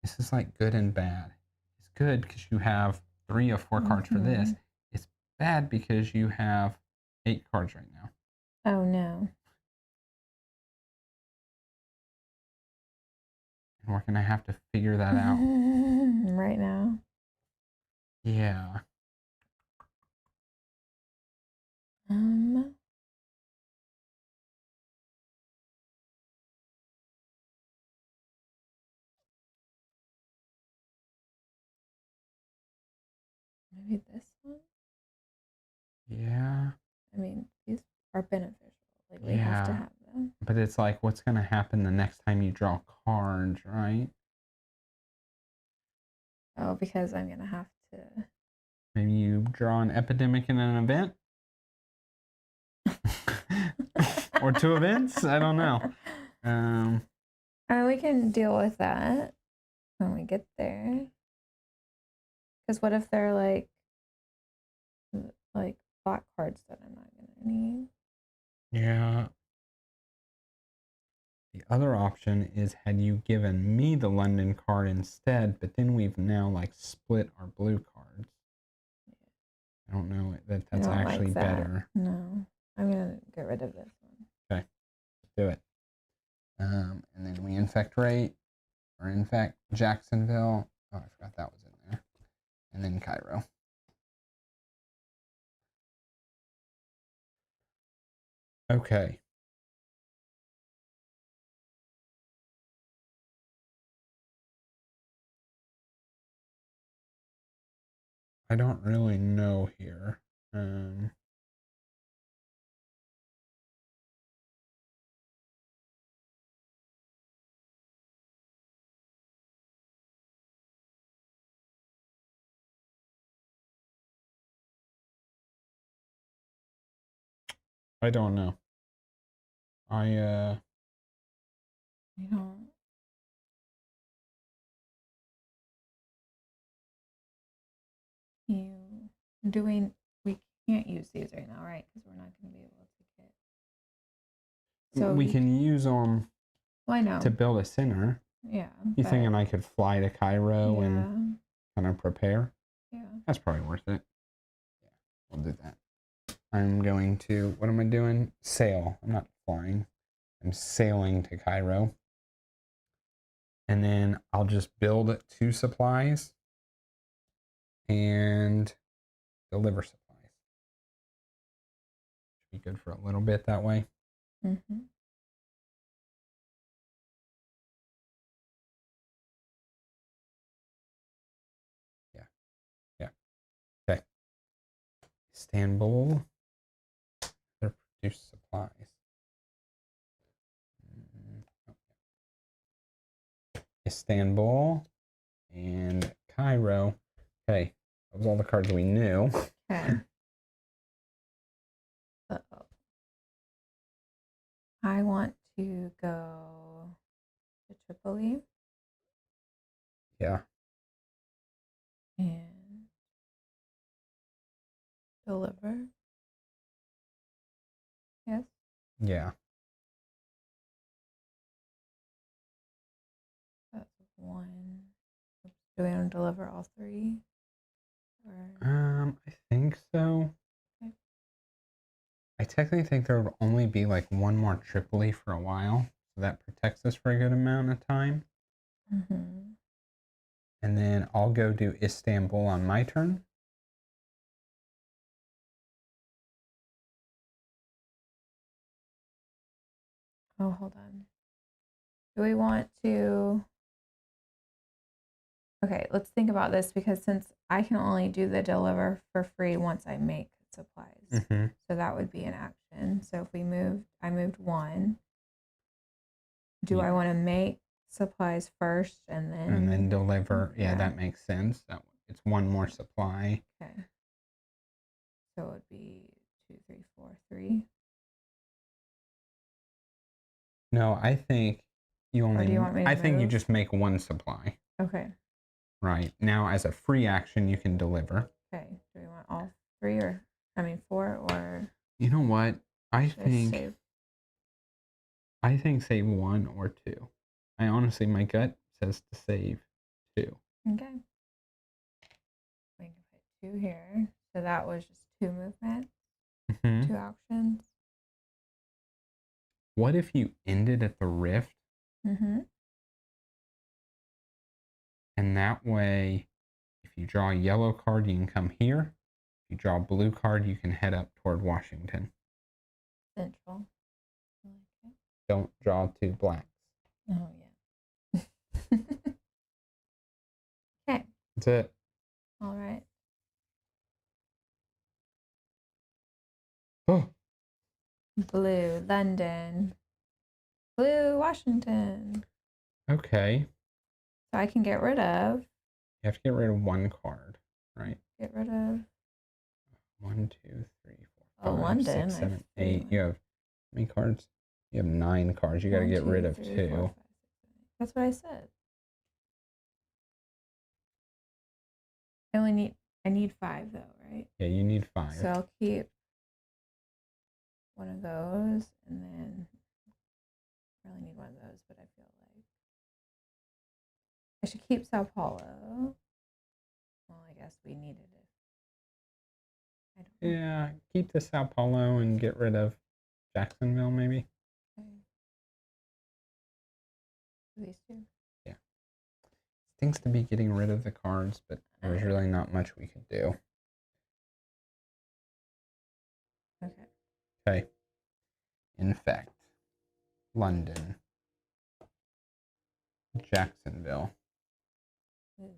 Speaker 1: This is like good and bad. It's good because you have 3 of 4 cards for this. It's bad because you have 8 cards right now.
Speaker 2: Oh no.
Speaker 1: And we're gonna have to figure that out.
Speaker 2: Right now.
Speaker 1: Yeah.
Speaker 2: Maybe this one?
Speaker 1: Yeah.
Speaker 2: I mean, these are beneficial. Like, we have to have them.
Speaker 1: But it's like, what's going to happen the next time you draw cards, right?
Speaker 2: Oh, because I'm gonna have to.
Speaker 1: Maybe you draw an epidemic in an event? Or 2 events? I don't know.
Speaker 2: We can deal with that when we get there. Because what if they're like black cards that I'm not gonna need?
Speaker 1: Yeah. The other option is had you given me the London card instead, but then we've now like split our blue cards. I don't know that that's actually
Speaker 2: like that.
Speaker 1: better.
Speaker 2: No, I'm gonna get rid of this one.
Speaker 1: Okay, let's do it. And then we infect rate, or infect Jacksonville. Oh, I forgot that was in there. And then Cairo. Okay. I don't really know here. I don't know.
Speaker 2: You don't. We can't use these right now, right? Because we're not going to be able to get.
Speaker 1: So we can use them
Speaker 2: I know.
Speaker 1: to build a center.
Speaker 2: Yeah.
Speaker 1: You thinking I could fly to Cairo and kind of prepare?
Speaker 2: Yeah.
Speaker 1: That's probably worth it. Yeah, we'll do that. I'm going to, what am I doing? Sail. I'm not flying. I'm sailing to Cairo. And then I'll just build 2 supplies and deliver supplies. Should be good for a little bit that way.
Speaker 2: Mm-hmm.
Speaker 1: Yeah. Okay. Istanbul. They're produce supplies. Istanbul and Cairo. Okay. That was all the cards we knew.
Speaker 2: Okay. Uh-oh. I want to go to Tripoli.
Speaker 1: Yeah.
Speaker 2: And deliver. Yes.
Speaker 1: Yeah.
Speaker 2: That's 1. Do we want to deliver all 3?
Speaker 1: I think so.
Speaker 2: Okay.
Speaker 1: I technically think there would only be like 1 more Tripoli for a while, so that protects us for a good amount of time.
Speaker 2: Mm-hmm.
Speaker 1: And then I'll go do Istanbul on my turn.
Speaker 2: Oh, hold on. Do we want to? Okay, let's think about this because since I can only do the deliver for free once I make supplies, so that would be an action. So if I moved 1. Do I want to make supplies first and then
Speaker 1: deliver? Yeah, that makes sense. It's 1 more supply.
Speaker 2: Okay. So it would be 2, 3, 4, 3.
Speaker 1: No, I think you only.
Speaker 2: Or do you want me to
Speaker 1: I think you
Speaker 2: move?
Speaker 1: just make 1 supply.
Speaker 2: Okay.
Speaker 1: Right now, as a free action, you can deliver.
Speaker 2: Okay. Do we want all 3 or 4 or?
Speaker 1: You know what? I think save 1 or 2. I honestly, my gut says to save 2.
Speaker 2: Okay. We can put 2 here. So that was just 2 movements, 2 actions.
Speaker 1: What if you ended at the rift? And that way, if you draw a yellow card, you can come here. If you draw a blue card, you can head up toward Washington.
Speaker 2: Central. I like it.
Speaker 1: Don't draw 2 blacks.
Speaker 2: Oh, yeah. Okay.
Speaker 1: That's it.
Speaker 2: All right.
Speaker 1: Oh.
Speaker 2: Blue, London. Blue Washington.
Speaker 1: Okay.
Speaker 2: So I can get rid of.
Speaker 1: You have to get rid of one card, right?
Speaker 2: Get rid of.
Speaker 1: 1, 2, 3, 4,
Speaker 2: Oh,
Speaker 1: 5,
Speaker 2: London.
Speaker 1: 6, 7,
Speaker 2: I have
Speaker 1: 8. You have how many cards? You have 9 cards. You got to get rid of 2.
Speaker 2: 4, 5, 6, 7, 8. That's what I said. I need 5 though, right?
Speaker 1: Yeah, you need 5.
Speaker 2: So I'll keep one of those, and then I really need one of those, but I feel like I should keep Sao Paulo. Well, I guess we needed it. I don't know.
Speaker 1: Yeah, keep the Sao Paulo and get rid of Jacksonville, maybe.
Speaker 2: Okay. These two.
Speaker 1: Yeah. Stinks to be getting rid of the cards, but there's really not much we could do.
Speaker 2: Okay.
Speaker 1: Okay. Infect. London. Jacksonville.
Speaker 2: Ooh.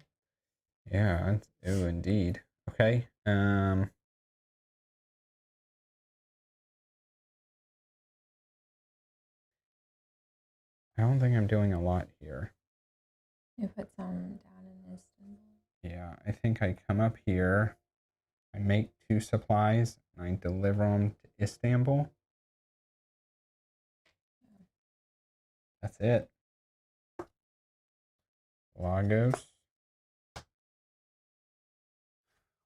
Speaker 1: Yeah, ooh, indeed. Okay. I don't think I'm doing a lot here.
Speaker 2: You put some down in Istanbul.
Speaker 1: Yeah, I think I come up here, I make 2 supplies, and I deliver them to Istanbul. That's it. Lagos.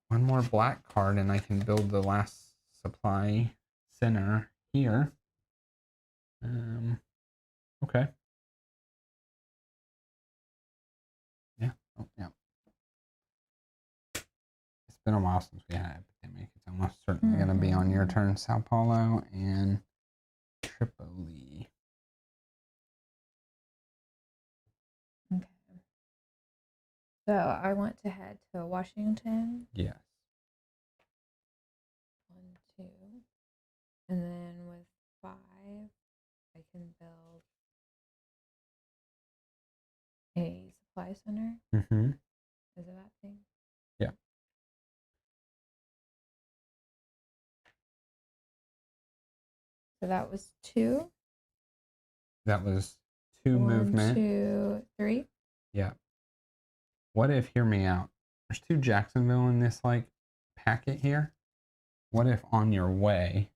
Speaker 1: One more black card, and I can build the last supply center here. Okay. Yeah. Oh, yeah. It's been a while since we had epidemic. It's almost certainly going to be on your turn, Sao Paulo and Tripoli.
Speaker 2: Okay. So I want to head to Washington.
Speaker 1: Yes.
Speaker 2: 1, 2. And then with 5, I can build a supply center.
Speaker 1: Mm-hmm.
Speaker 2: Is it that thing?
Speaker 1: Yeah.
Speaker 2: So that was 2.
Speaker 1: That was 2
Speaker 2: 1,
Speaker 1: movement.
Speaker 2: 2, 3.
Speaker 1: Yeah. What if, hear me out, there's 2 Jacksonville in this like packet here. What if on your way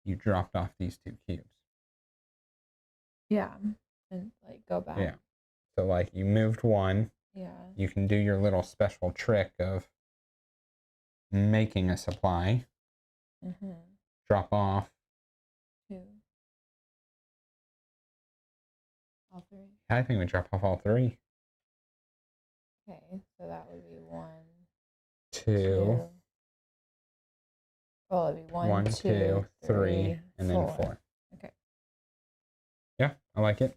Speaker 1: you dropped off these 2 cubes?
Speaker 2: Yeah. And like go back.
Speaker 1: Yeah. So like you moved one.
Speaker 2: Yeah.
Speaker 1: You can do your little special trick of making a supply.
Speaker 2: Mm-hmm.
Speaker 1: Drop off
Speaker 2: 2. All 3.
Speaker 1: I think we drop off all 3.
Speaker 2: Okay. So that would be 1,
Speaker 1: 2.
Speaker 2: Well, it'd be 1,
Speaker 1: 1,
Speaker 2: 2,
Speaker 1: 2, 3, and then 4.
Speaker 2: Okay.
Speaker 1: Yeah, I like it.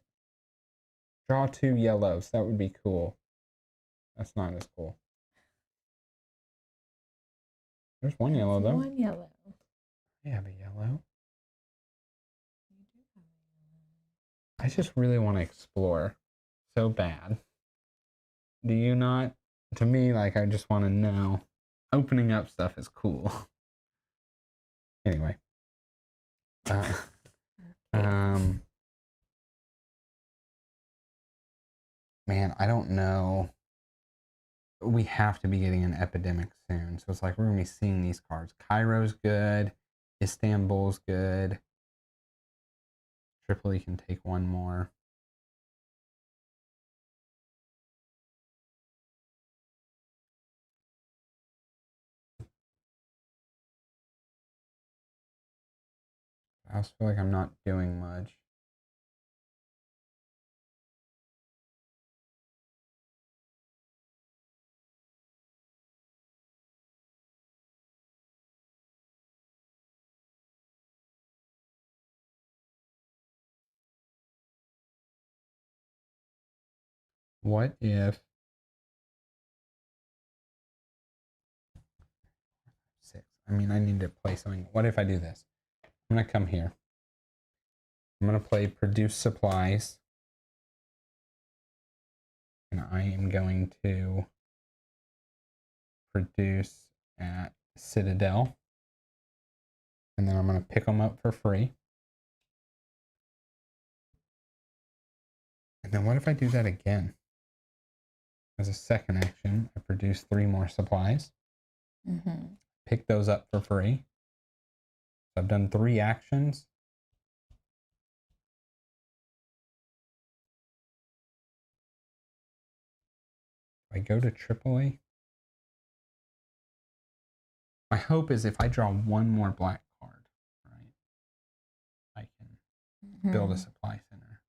Speaker 1: Draw 2 yellows. That would be cool. That's not as cool. There's 1 yellow though.
Speaker 2: 1 yellow.
Speaker 1: I have a yellow. I just really want to explore so bad. Do you not? To me, like, I just want to know. Opening up stuff is cool. Anyway. Man, I don't know. We have to be getting an epidemic soon. So it's like we're going to be seeing these cards. Cairo's good. Istanbul's good. Tripoli can take 1 more. I also feel like I'm not doing much. What if 6? I mean, I need to play something. What if I do this? I'm going to come here. I'm going to play produce supplies. And I am going to produce at Citadel. And then I'm going to pick them up for free. And then what if I do that again? As a second action, I produce 3 more supplies. Pick those up for free. So I've done 3 actions. If I go to AAA, my hope is if I draw 1 more black card, right, I can build a supply center.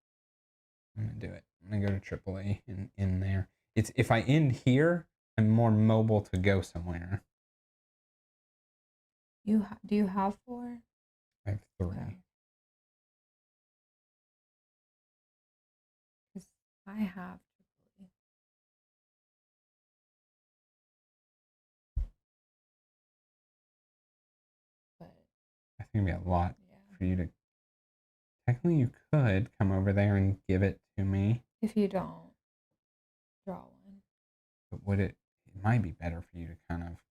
Speaker 1: I'm gonna do it. I'm gonna go to AAA and in there. It's if I end here, I'm more mobile to go somewhere.
Speaker 2: Do you have 4?
Speaker 1: I have 3.
Speaker 2: Okay. 'Cause I have AAA. But
Speaker 1: I think it'd be a lot
Speaker 2: yeah.
Speaker 1: for you to. Technically, you could come over there and give it to me.
Speaker 2: If you don't draw one.
Speaker 1: But would it? It might be better for you to kind of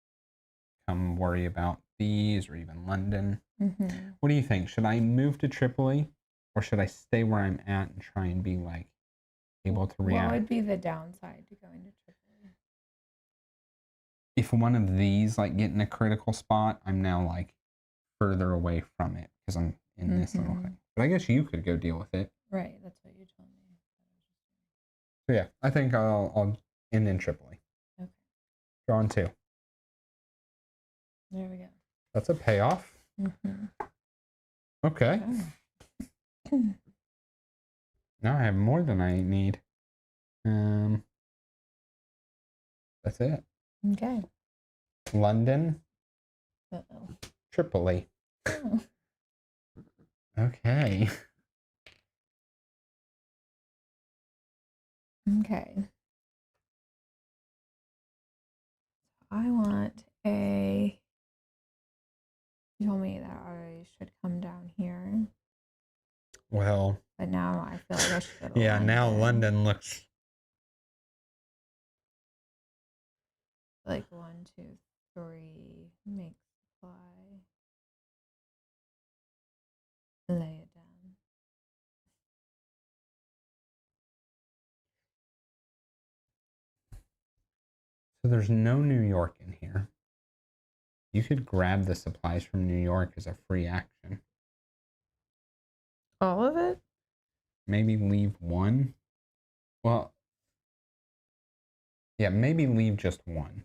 Speaker 1: come worry about these or even London. What do you think? Should I move to Tripoli, or should I stay where I'm at and try and be like able to react?
Speaker 2: What would be the downside to going to Tripoli?
Speaker 1: If one of these like get in a critical spot, I'm now like further away from it because I'm in this little thing. But I guess you could go deal with it.
Speaker 2: Right, that's what you told me.
Speaker 1: So yeah, I think I'll end in Tripoli.
Speaker 2: Okay.
Speaker 1: Drawing 2.
Speaker 2: There we go.
Speaker 1: That's a payoff. Okay. Now I have more than I need. That's it.
Speaker 2: Okay.
Speaker 1: London.
Speaker 2: Uh-oh.
Speaker 1: Tripoli.
Speaker 2: Oh.
Speaker 1: Okay.
Speaker 2: Okay. I want a. You told me that I should come down here,
Speaker 1: Well.
Speaker 2: but now I feel like I should go to
Speaker 1: Yeah,
Speaker 2: London.
Speaker 1: now London looks.
Speaker 2: Like 1, 2, 3, make supply. Lay it down.
Speaker 1: So there's no New York in here. You could grab the supplies from New York as a free action.
Speaker 2: All of it?
Speaker 1: Maybe leave 1. Well, yeah, maybe leave just 1.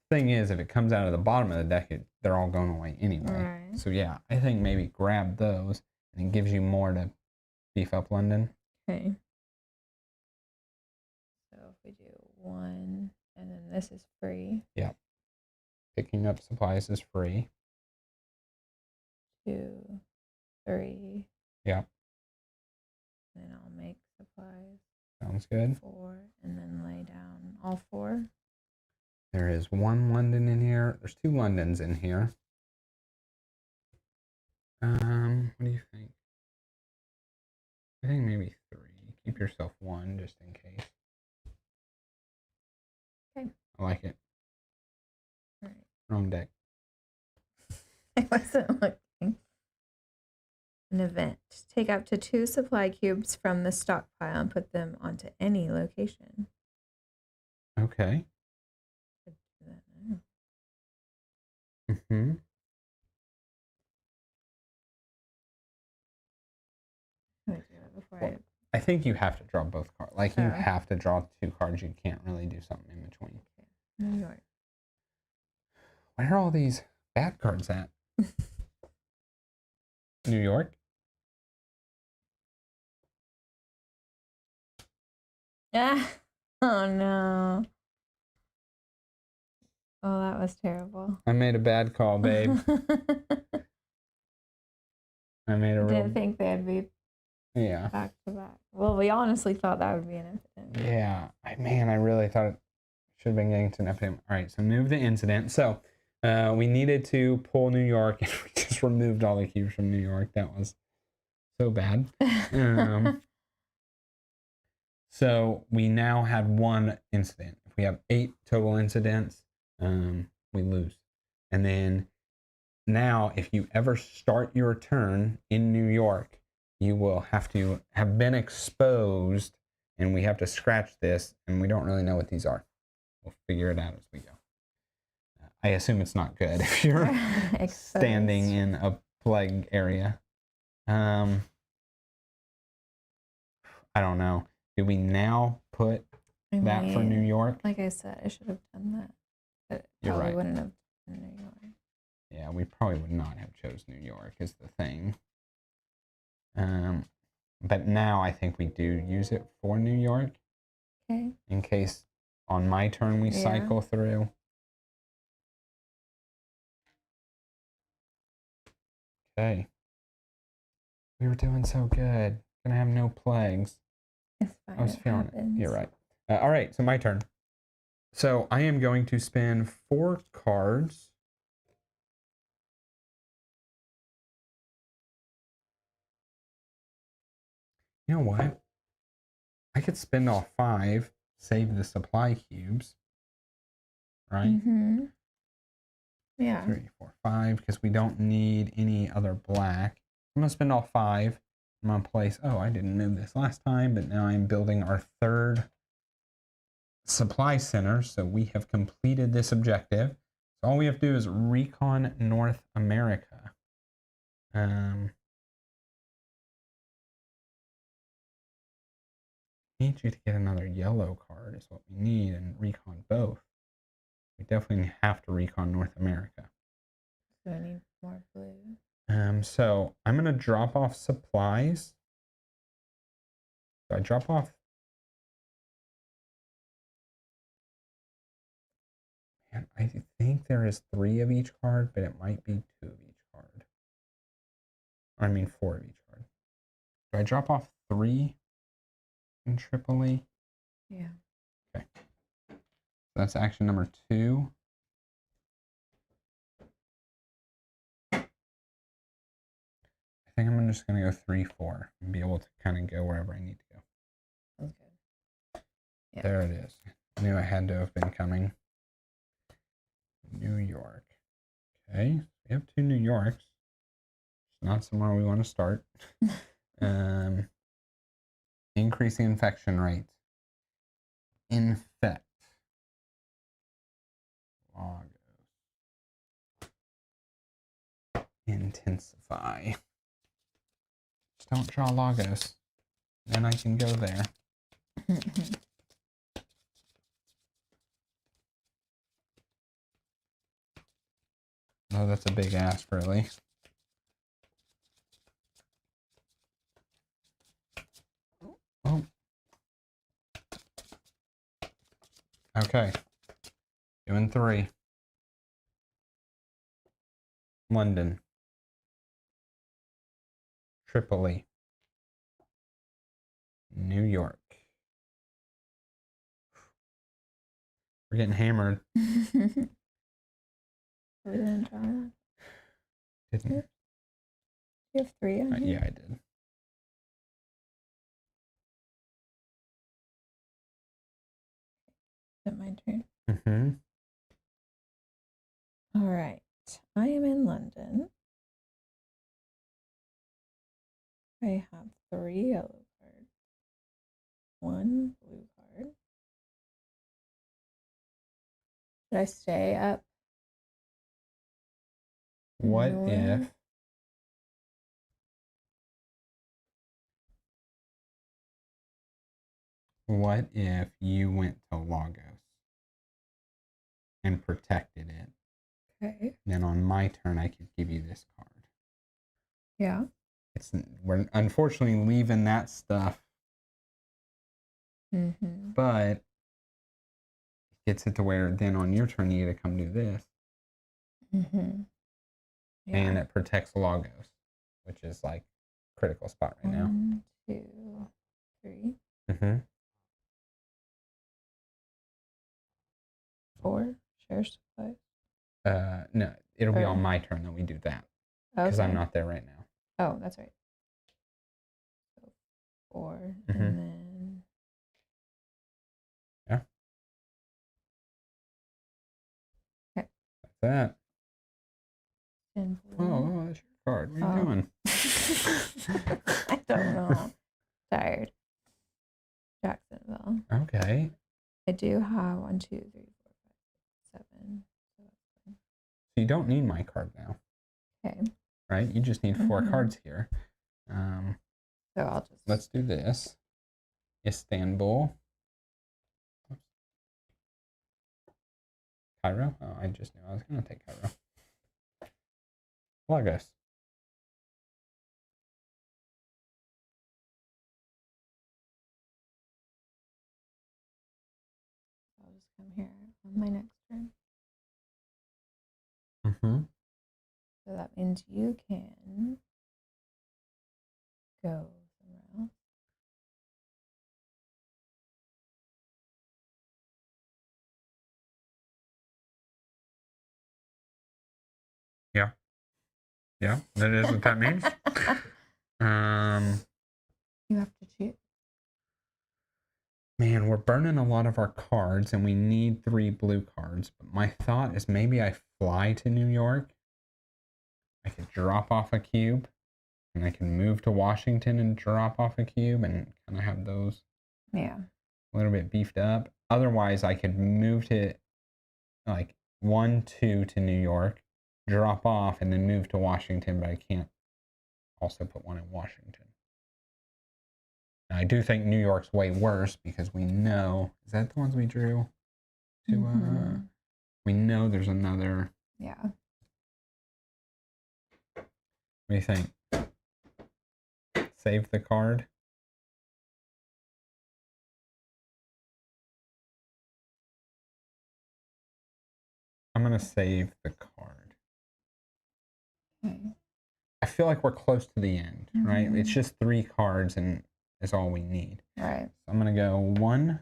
Speaker 1: Thing is, if it comes out of the bottom of the deck, they're all going away anyway.
Speaker 2: Right.
Speaker 1: So yeah, I think maybe grab those, and it gives you more to beef up London.
Speaker 2: Okay. So if we do 1, and then this is free.
Speaker 1: Yep. Picking up supplies is free.
Speaker 2: 2, 3.
Speaker 1: Yep.
Speaker 2: Then I'll make supplies.
Speaker 1: Sounds good.
Speaker 2: 4, and then lay down all 4.
Speaker 1: There is 1 London in here. There's 2 Londons in here. What do you think? I think maybe 3. Keep yourself 1 just in case.
Speaker 2: Okay.
Speaker 1: I like it.
Speaker 2: All right.
Speaker 1: Wrong deck.
Speaker 2: I wasn't looking. An event. Take up to 2 supply cubes from the stockpile and put them onto any location.
Speaker 1: Okay. Mm-hmm. Well, I think you have to draw both cards. Like, you have to draw 2 cards. You can't really do something in between.
Speaker 2: Okay. New York.
Speaker 1: Where are all these bad cards at? New York?
Speaker 2: Ah, oh no. Oh, that was terrible.
Speaker 1: I made a bad call, babe. I made a real...
Speaker 2: Didn't think they'd be back to back. Well, we honestly thought that would be an incident.
Speaker 1: Yeah. Man, I really thought it should have been getting to an epidemic. All right, so move the incident. So we needed to pull New York, and we just removed all the cubes from New York. That was so bad. So we now have 1 incident. If we have 8 total incidents, we lose. And then now, if you ever start your turn in New York, you will have to have been exposed and we have to scratch this, and we don't really know what these are. We'll figure it out as we go. I assume it's not good if you're standing in a plague area. I don't know. Do we now put that for New York?
Speaker 2: Like I said, I should have done that. But
Speaker 1: You're
Speaker 2: probably
Speaker 1: right.
Speaker 2: wouldn't have done New York.
Speaker 1: Yeah, we probably would not have chose New York is the thing. But now I think we do use it for New York.
Speaker 2: Okay.
Speaker 1: In case on my turn we cycle through. Okay. We were doing so good. Gonna have no plagues.
Speaker 2: It's fine.
Speaker 1: I was feeling it. You're right.
Speaker 2: Happens.
Speaker 1: All right, so my turn. So I am going to spin 4 cards. You know what? I could spend all 5, save the supply cubes. Right?
Speaker 2: Mm-hmm. Yeah.
Speaker 1: 3, 4, 5, because we don't need any other black. I'm gonna spend all 5. I'm gonna place, oh, I didn't know this last time, but now I'm building our 3rd supply center, so we have completed this objective. So all we have to do is recon North America. Need you to get another yellow card is what we need, and recon both. We definitely have to recon North America.
Speaker 2: So I need more blue.
Speaker 1: So I'm gonna drop off supplies. So I drop off. And I think there is 3 of each card, but it might be 2 of each card. I mean 4 of each card. Do I drop off 3 in Tripoli?
Speaker 2: Yeah.
Speaker 1: Okay. So that's action number 2. I think I'm just going to go 3, 4 and be able to kind of go wherever I need to go.
Speaker 2: Sounds good. Yeah.
Speaker 1: There it is. I knew I had to have been coming. New York. Okay. We have 2 New Yorks. It's not somewhere we want to start. Increasing infection rate. Infect. Logos. Intensify. Just don't draw Lagos. Then I can go there. Oh, that's a big ask, really. Oh. Okay. Doing 3. London. Tripoli. New York. We're getting hammered.
Speaker 2: We didn't draw that.
Speaker 1: Didn't.
Speaker 2: You have 3 on here?
Speaker 1: Yeah, I did.
Speaker 2: Is it my turn?
Speaker 1: Mm-hmm.
Speaker 2: All right. I am in London. I have 3 yellow cards. 1 blue card. Should I stay up?
Speaker 1: What
Speaker 2: north?
Speaker 1: if you went to Lagos and protected it?
Speaker 2: Okay.
Speaker 1: Then on my turn, I could give you this card.
Speaker 2: Yeah.
Speaker 1: We're unfortunately leaving that stuff,
Speaker 2: Mm-hmm.
Speaker 1: but it gets it to where then on your turn you get to come do this,
Speaker 2: Mm-hmm. Yeah.
Speaker 1: and it protects Lagos, which is like critical spot right now.
Speaker 2: 1, 2, 3,
Speaker 1: Mm-hmm.
Speaker 2: 4. Share supplies.
Speaker 1: No, it'll be on my turn that we do that because I'm not there right now.
Speaker 2: Oh, that's right. So 4, and then
Speaker 1: Yeah.
Speaker 2: okay.
Speaker 1: That's that.
Speaker 2: And
Speaker 1: Oh, that's your card. What are you doing?
Speaker 2: I don't know. Tired. Jackson. Well,
Speaker 1: Okay.
Speaker 2: I do have 1, 2, 3, 4, 5, 7. So that's fine.
Speaker 1: So you don't need my card now.
Speaker 2: Okay.
Speaker 1: Right? You just need 4 cards here.
Speaker 2: So I'll just...
Speaker 1: Let's do this. Istanbul. Cairo? Oh, I just knew I was going to take Cairo. Lagos.
Speaker 2: I'll just come here on my next turn. So that means you can go somewhere else.
Speaker 1: Yeah. Yeah, that is what that means.
Speaker 2: You have to choose.
Speaker 1: Man, we're burning a lot of our cards and we need 3 blue cards. But my thought is maybe I fly to New York. I could drop off a cube and I can move to Washington and drop off a cube and kind of have those
Speaker 2: a
Speaker 1: little bit beefed up. Otherwise, I could move to like 1, 2 to New York, drop off, and then move to Washington, but I can't also put 1 in Washington. Now, I do think New York's way worse because we know, is that the ones we drew? We know there's another.
Speaker 2: Yeah.
Speaker 1: What do you think? Save the card? I'm going to save the card.
Speaker 2: Okay.
Speaker 1: I feel like we're close to the end, right? It's just 3 cards and is all we need.
Speaker 2: Right.
Speaker 1: So I'm going to go 1,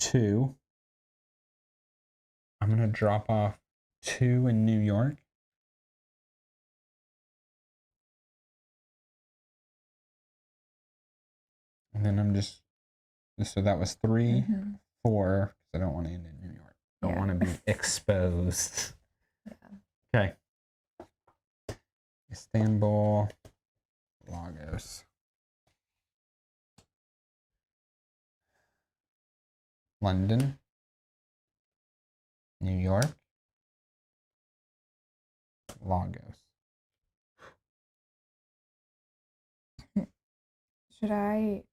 Speaker 1: 2. I'm going to drop off 2 in New York. And then I'm just, so that was 3, 4, because I don't want to end in New York. I don't want to be exposed. Okay. Istanbul, Lagos. London, New York, Lagos.
Speaker 2: Should I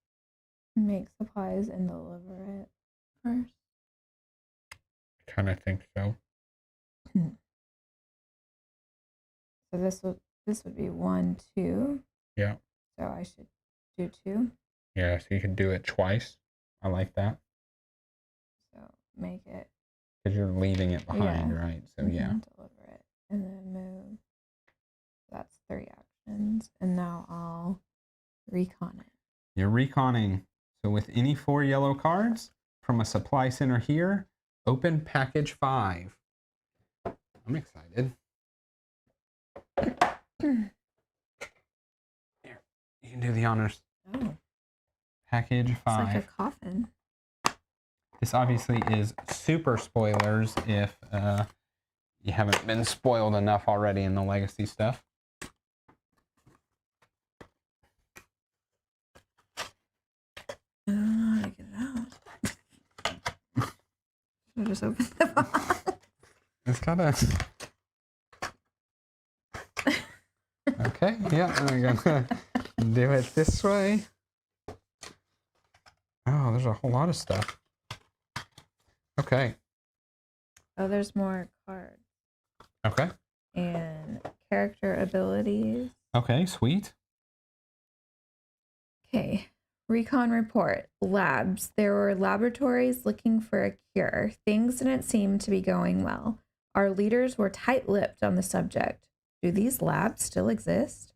Speaker 2: make supplies and deliver it first?
Speaker 1: I kind of think so.
Speaker 2: So this would be 1, 2.
Speaker 1: Yeah.
Speaker 2: So I should do 2.
Speaker 1: Yeah, so you can do it twice. I like that.
Speaker 2: So make it.
Speaker 1: Because you're leaving it behind, right? So yeah.
Speaker 2: Deliver it and then move. That's 3 actions. And now I'll recon it.
Speaker 1: You're reconning. So with any 4 yellow cards from a supply center here, open package 5. I'm excited. Here, you can do the honors.
Speaker 2: Oh.
Speaker 1: Package 5.
Speaker 2: It's like a coffin.
Speaker 1: This obviously is super spoilers if you haven't been spoiled enough already in the legacy stuff.
Speaker 2: I don't know how to get it out. Should I just open the box?
Speaker 1: It's gotta. Okay, yeah, we're gonna do it this way. Oh, there's a whole lot of stuff. Okay.
Speaker 2: Oh, there's more cards.
Speaker 1: Okay.
Speaker 2: And character abilities.
Speaker 1: Okay, sweet.
Speaker 2: Okay. Recon report. Labs. There were laboratories looking for a cure. Things didn't seem to be going well. Our leaders were tight-lipped on the subject. Do these labs still exist?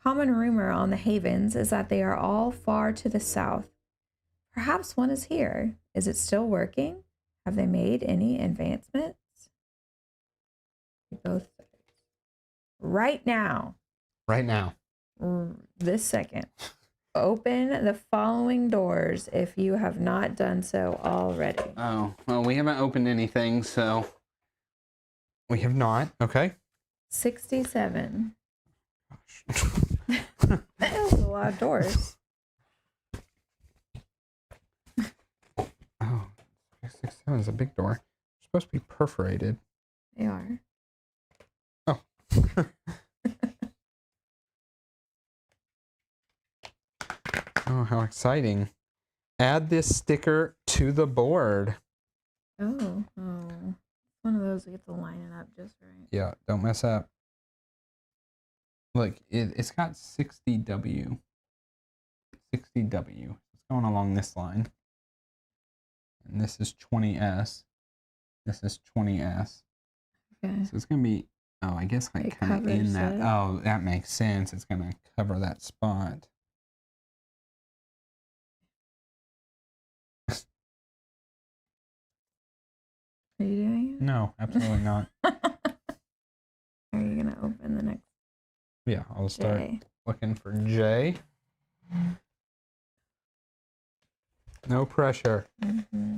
Speaker 2: Common rumor on the Havens is that they are all far to the south. Perhaps one is here. Is it still working? Have they made any advancements? Both right now.
Speaker 1: Right now.
Speaker 2: This second. Open the following doors if you have not done so already.
Speaker 1: Oh, well, we haven't opened anything, so we have not. Okay.
Speaker 2: 67.
Speaker 1: Gosh.
Speaker 2: That is a lot of doors.
Speaker 1: 6-7 is a big door. It's supposed to be perforated.
Speaker 2: They are.
Speaker 1: Oh. Oh, how exciting. Add this sticker to the board.
Speaker 2: Oh. One of those we get to line it up just right.
Speaker 1: Yeah, don't mess up. Look, it's got 60W. 60W. It's going along this line. And this is 20S. This is 20S.
Speaker 2: Okay.
Speaker 1: So it's going to be, oh, I guess like
Speaker 2: It
Speaker 1: kind of in
Speaker 2: covers
Speaker 1: that.
Speaker 2: it.
Speaker 1: Oh, that makes sense. It's going to cover that spot.
Speaker 2: Are you doing it?
Speaker 1: No, absolutely not.
Speaker 2: Are you going to open the next
Speaker 1: Yeah, I'll start
Speaker 2: J?
Speaker 1: looking for J. No pressure.
Speaker 2: Mm-hmm.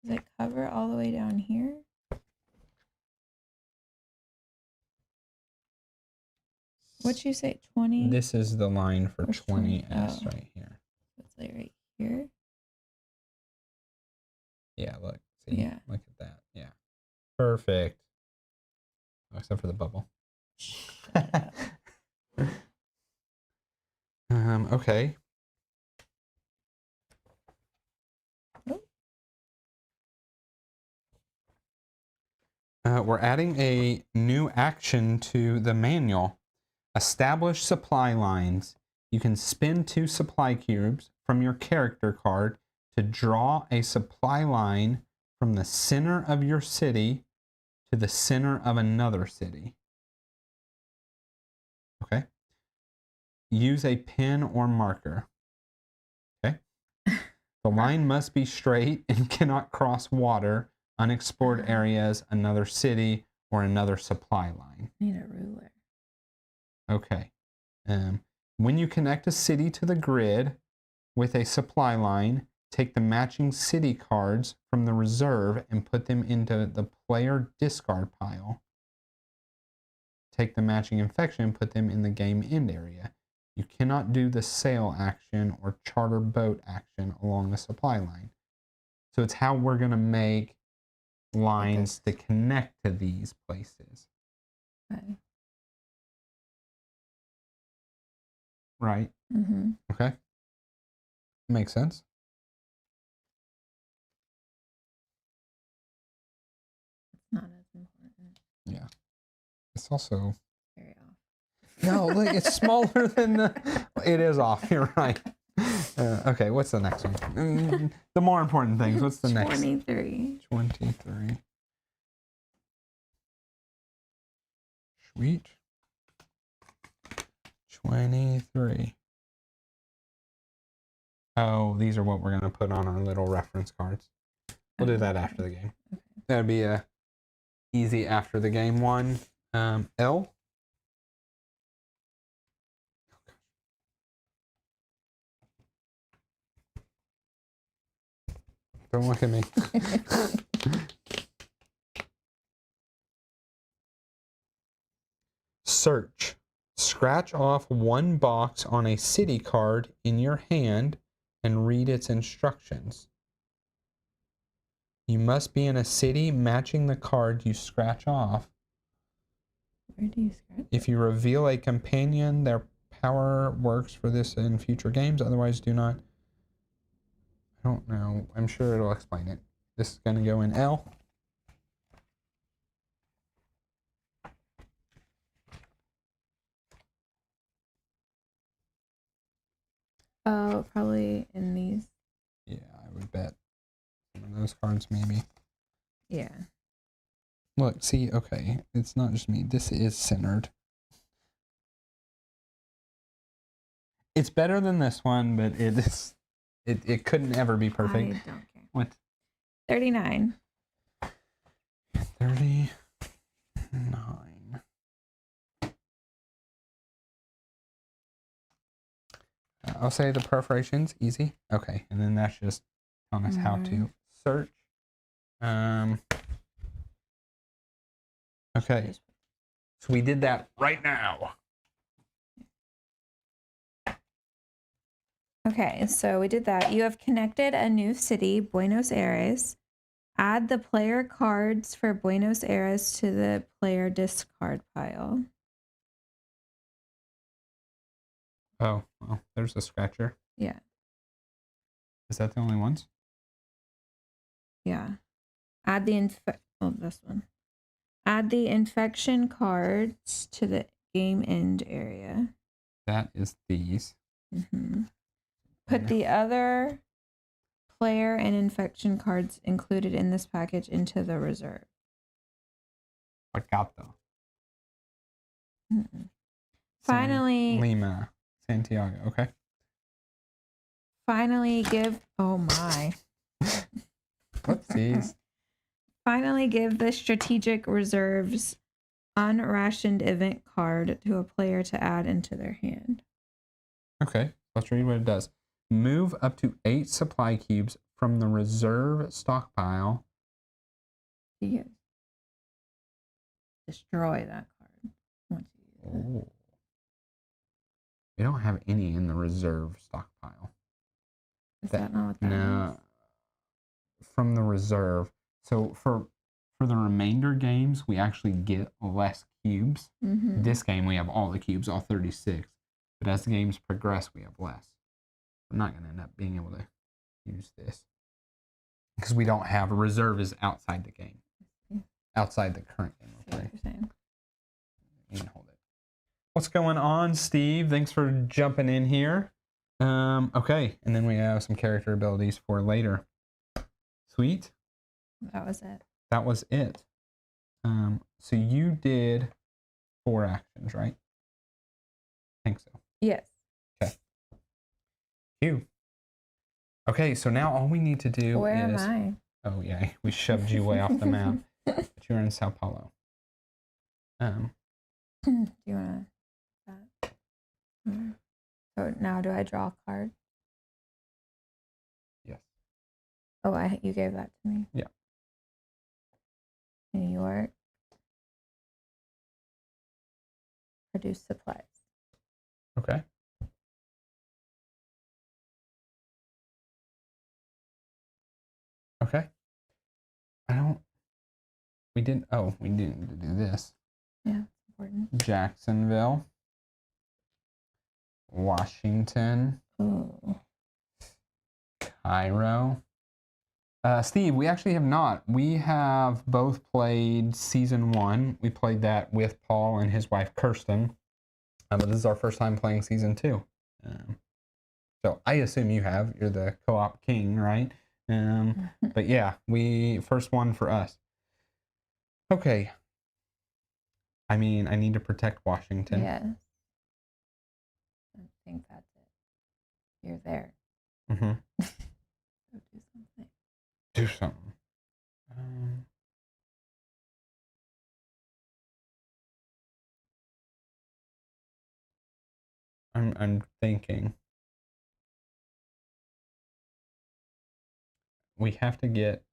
Speaker 2: Does it cover all the way down here? What'd you say, 20?
Speaker 1: This is the line for
Speaker 2: Where's
Speaker 1: 20S
Speaker 2: 20? Oh.
Speaker 1: right here.
Speaker 2: It's like right here.
Speaker 1: Yeah, look. See?
Speaker 2: Yeah.
Speaker 1: Look at that. Yeah. Perfect. Oh, except for the bubble. Okay. We're adding a new action to the manual. Establish supply lines. You can spin 2 supply cubes from your character card to draw a supply line from the center of your city to the center of another city. Okay. Use a pen or marker. Okay. The line must be straight and cannot cross water, unexplored areas, another city, or another supply line.
Speaker 2: I need a ruler.
Speaker 1: Okay. When you connect a city to the grid with a supply line, take the matching city cards from the reserve and put them into the player discard pile. Take the matching infection and put them in the game end area. You cannot do the sail action or charter boat action along the supply line. So it's how we're going to make lines to connect to these places.
Speaker 2: Okay.
Speaker 1: Right?
Speaker 2: Mm-hmm.
Speaker 1: Okay. Makes sense.
Speaker 2: It's not as important.
Speaker 1: Yeah. It's also...
Speaker 2: Very off.
Speaker 1: No, look, it's smaller than the... It is off. You're right. Okay, what's the next one? The more important things. What's the next?
Speaker 2: 23.
Speaker 1: 23. Sweet. 23. Oh, these are what we're going to put on our little reference cards. We'll do that after the game.
Speaker 2: Okay.
Speaker 1: That'd be a easy after the game one. L. Don't look at me. Search. Scratch off one box on a city card in your hand and read its instructions. You must be in a city matching the card you scratch off.
Speaker 2: Where do you scratch?
Speaker 1: If you reveal a companion, their power works for this in future games. Otherwise, do not. I don't know. I'm sure it'll explain it. This is going to go in L.
Speaker 2: Oh, probably in these.
Speaker 1: Yeah, I would bet. Some of those cards, maybe.
Speaker 2: Yeah.
Speaker 1: Look, see, okay. It's not just me. This is centered. It's better than this one, but it is. It couldn't ever be perfect.
Speaker 2: I don't care.
Speaker 1: What?
Speaker 2: 39.
Speaker 1: 39. I'll say the perforations, easy. Okay, and then that's just telling us how to search. Okay, So we did that right now.
Speaker 2: Okay, so we did that. You have connected a new city, Buenos Aires. Add the player cards for Buenos Aires to the player discard pile.
Speaker 1: Oh, well, there's a scratcher.
Speaker 2: Yeah.
Speaker 1: Is that the only ones?
Speaker 2: Yeah. Add the this one. Add the infection cards to the game end area.
Speaker 1: That is these.
Speaker 2: Mm-hmm. Put the other player and infection cards included in this package into the reserve.
Speaker 1: Pagato.
Speaker 2: Mm-mm. Finally,
Speaker 1: Lima, Santiago. Okay.
Speaker 2: finally give. Oh my.
Speaker 1: Whoopsies.
Speaker 2: Finally, give the strategic reserves unrationed event card to a player to add into their hand.
Speaker 1: Okay, let's read what it does. Move up to 8 supply cubes from the reserve stockpile.
Speaker 2: You destroy that card once you use it.
Speaker 1: Oh. We don't have any in the reserve stockpile.
Speaker 2: Is that not what that
Speaker 1: No.
Speaker 2: is?
Speaker 1: From the reserve. So for the remainder games, we actually get less cubes.
Speaker 2: Mm-hmm.
Speaker 1: This game, we have all the cubes, all 36. But as the games progress, we have less. We're not going to end up being able to use this. Because we don't have a reserve is outside the game. Outside the current game.
Speaker 2: See what you're saying.
Speaker 1: You can hold it. What's going on, Steve? Thanks for jumping in here. Okay, and then we have some character abilities for later. Sweet.
Speaker 2: That was it.
Speaker 1: That was it. So you did 4 actions, right? I think so.
Speaker 2: Yes.
Speaker 1: Okay. You. Okay, so now all we need to do
Speaker 2: Where
Speaker 1: is...
Speaker 2: am
Speaker 1: Oh, yeah, we shoved you way off the map. But you're in Sao Paulo.
Speaker 2: Do you want that? So now do I draw a card?
Speaker 1: Yes.
Speaker 2: Oh, you gave that to me.
Speaker 1: Yeah.
Speaker 2: New York. Produce supplies.
Speaker 1: Okay. Okay. We didn't do this.
Speaker 2: Yeah, it's important.
Speaker 1: Jacksonville. Washington.
Speaker 2: Oh.
Speaker 1: Cairo. Steve, we actually have not. We have both played season 1. We played that with Paul and his wife Kirsten. But this is our first time playing season 2. So I assume you have. You're the co-op king, right? But yeah, first one for us. Okay. I mean, I need to protect Washington.
Speaker 2: Yes. I think that's it. You're there.
Speaker 1: Mm-hmm.
Speaker 2: Go do something.
Speaker 1: Do something. I'm thinking. We have to get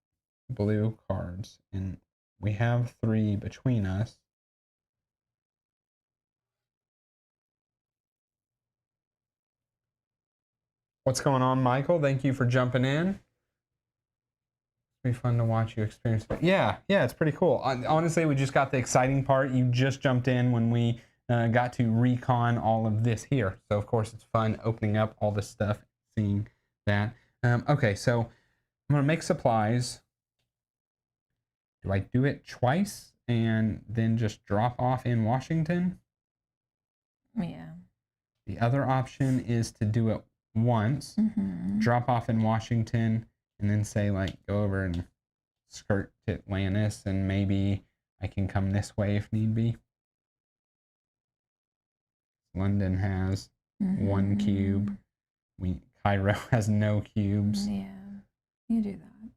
Speaker 1: blue cards, and we have 3 between us. What's going on, Michael? Thank you for jumping in. It'll be fun to watch you experience it. Yeah, it's pretty cool. Honestly, we just got the exciting part. You just jumped in when we got to recon all of this here. So, of course, it's fun opening up all this stuff, seeing that. Okay, so I'm going to make supplies. Do I do it twice and then just drop off in Washington?
Speaker 2: Yeah.
Speaker 1: The other option is to do it once, drop off in Washington, and then say, like, go over and skirt to Atlantis, and maybe I can come this way if need be. London has 1 cube. Cairo has no cubes.
Speaker 2: Yeah, you do that.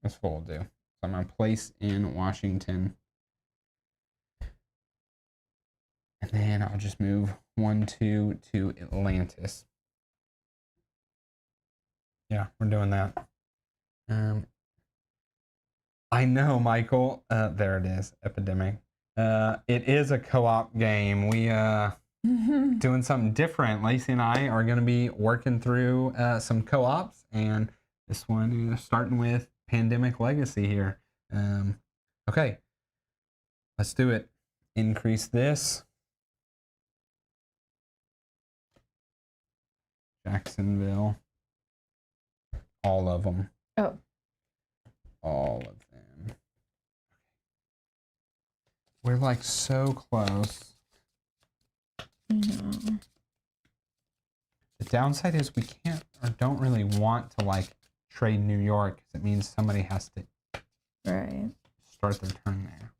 Speaker 1: That's what we'll do. So I'm going to place in Washington. And then I'll just move 1, 2 to Atlantis. Yeah, we're doing that. I know, Michael. There it is. Epidemic. It is a co-op game. We doing something different. Lacey and I are going to be working through some co-ops, and this one is starting with Pandemic Legacy here. Okay, let's do it. Increase this. Jacksonville. All of them.
Speaker 2: Oh.
Speaker 1: All of them. We're like so close.
Speaker 2: No.
Speaker 1: The downside is we can't or don't really want to like trade New York because it means somebody has to start their turn there.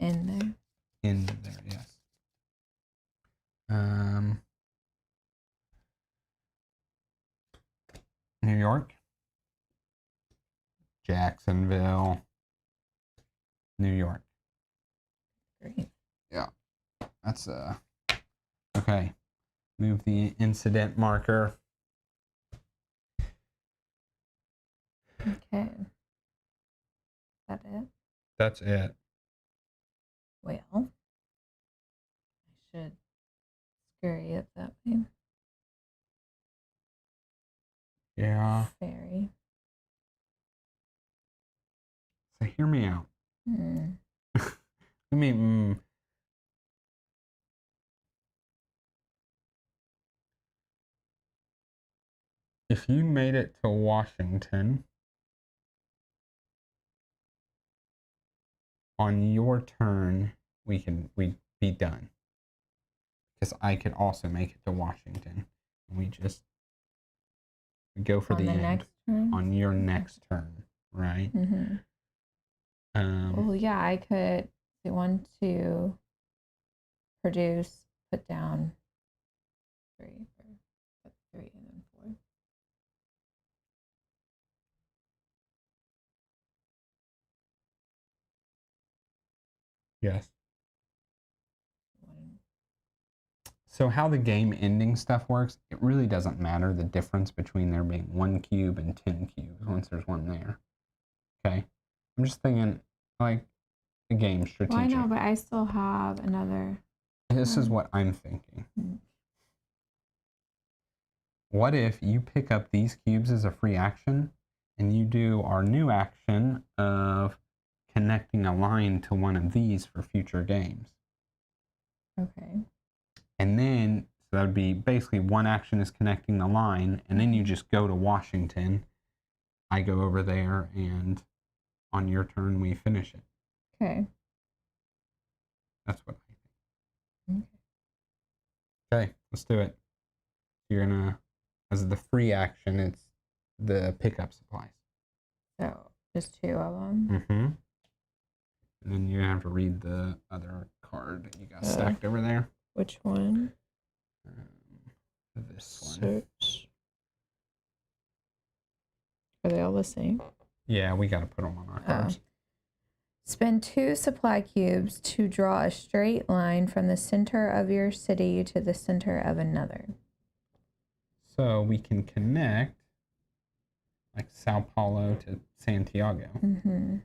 Speaker 2: In there.
Speaker 1: In there, yes. New York. Jacksonville. New York.
Speaker 2: Great.
Speaker 1: Yeah. That's okay. Move the incident marker.
Speaker 2: Okay. Is that it?
Speaker 1: That's it.
Speaker 2: Well, I should scurry it that way.
Speaker 1: Yeah.
Speaker 2: Fairy.
Speaker 1: So hear me out. I mean, if you made it to Washington on your turn, we'd be done. Because I could also make it to Washington. We go for the end
Speaker 2: next turn?
Speaker 1: on your next turn, right?
Speaker 2: Mm-hmm. Well, yeah, I could want to produce, put down 3, or put 3 and then 4.
Speaker 1: Yes. So how the game ending stuff works, it really doesn't matter the difference between there being 1 cube and 10 cubes once there's one there. Okay? I'm just thinking like a game strategic.
Speaker 2: Well, I know, but I still have another.
Speaker 1: This is what I'm thinking. What if you pick up these cubes as a free action and you do our new action of connecting a line to one of these for future games?
Speaker 2: Okay.
Speaker 1: And then, so that would be basically one action is connecting the line, and then you just go to Washington. I go over there, and on your turn, we finish it.
Speaker 2: Okay.
Speaker 1: That's what I think. Okay, let's do it. You're gonna, as the free action, it's the pickup supplies.
Speaker 2: So, just 2 of them.
Speaker 1: Mm-hmm. And then you're gonna have to read the other card that you got stacked over there.
Speaker 2: Which one?
Speaker 1: This one.
Speaker 2: Search. Are they all the same?
Speaker 1: Yeah, we gotta put them on our cards.
Speaker 2: Spend 2 supply cubes to draw a straight line from the center of your city to the center of another.
Speaker 1: So we can connect like Sao Paulo to Santiago.
Speaker 2: Mm-hmm.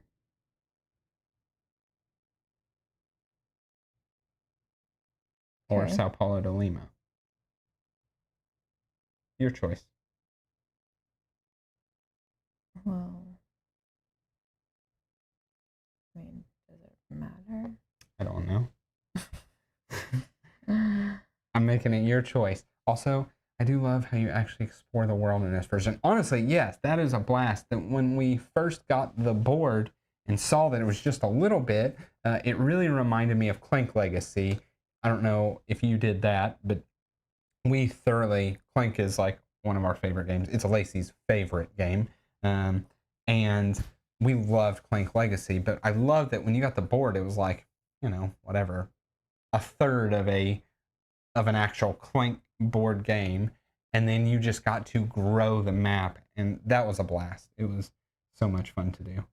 Speaker 1: Or Sao Paulo to Lima. Your choice.
Speaker 2: Well, I mean, does it matter?
Speaker 1: I don't know. I'm making it your choice. Also, I do love how you actually explore the world in this version. Honestly, yes, that is a blast. That when we first got the board and saw that it was just a little bit, it really reminded me of Clank Legacy. I don't know if you did that, but Clank is like one of our favorite games. It's Lacey's favorite game. And we loved Clank Legacy, but I love that when you got the board, it was like, whatever, a third of an actual Clank board game, and then you just got to grow the map, and that was a blast. It was so much fun to do.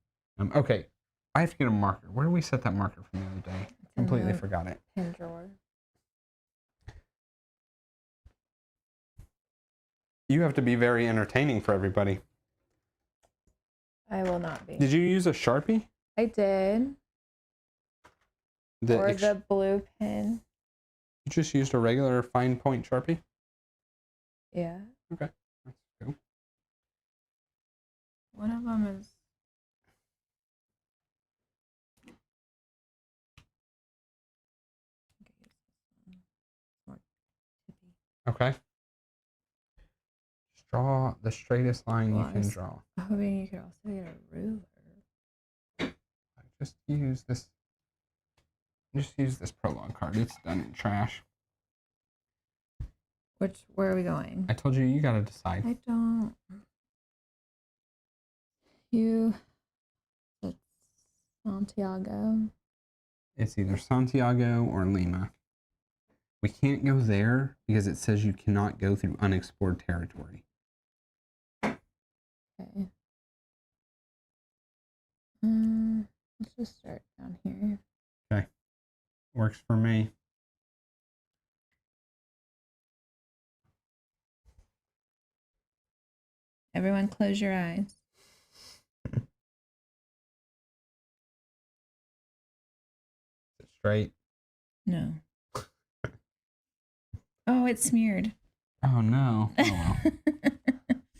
Speaker 1: Okay, I have to get a marker. Where did we set that marker from the other day? Completely forgot it.
Speaker 2: Pin drawer.
Speaker 1: You have to be very entertaining for everybody.
Speaker 2: I will not be.
Speaker 1: Did you use a Sharpie?
Speaker 2: I did. Or the blue pen.
Speaker 1: You just used a regular fine point Sharpie?
Speaker 2: Yeah.
Speaker 1: Okay. That's cool.
Speaker 2: One of them is.
Speaker 1: Okay. Just draw the straightest line you can draw.
Speaker 2: I'm hoping you could also get a ruler.
Speaker 1: Just use this. Just use this prologue card. It's done in trash.
Speaker 2: Where are we going?
Speaker 1: I told you, you gotta decide.
Speaker 2: I don't. It's Santiago.
Speaker 1: It's either Santiago or Lima. We can't go there because it says you cannot go through unexplored territory.
Speaker 2: Okay. Let's just start down here.
Speaker 1: Okay. Works for me.
Speaker 2: Everyone close your eyes.
Speaker 1: Is it straight?
Speaker 2: No. Oh, it's smeared.
Speaker 1: Oh no. Oh well.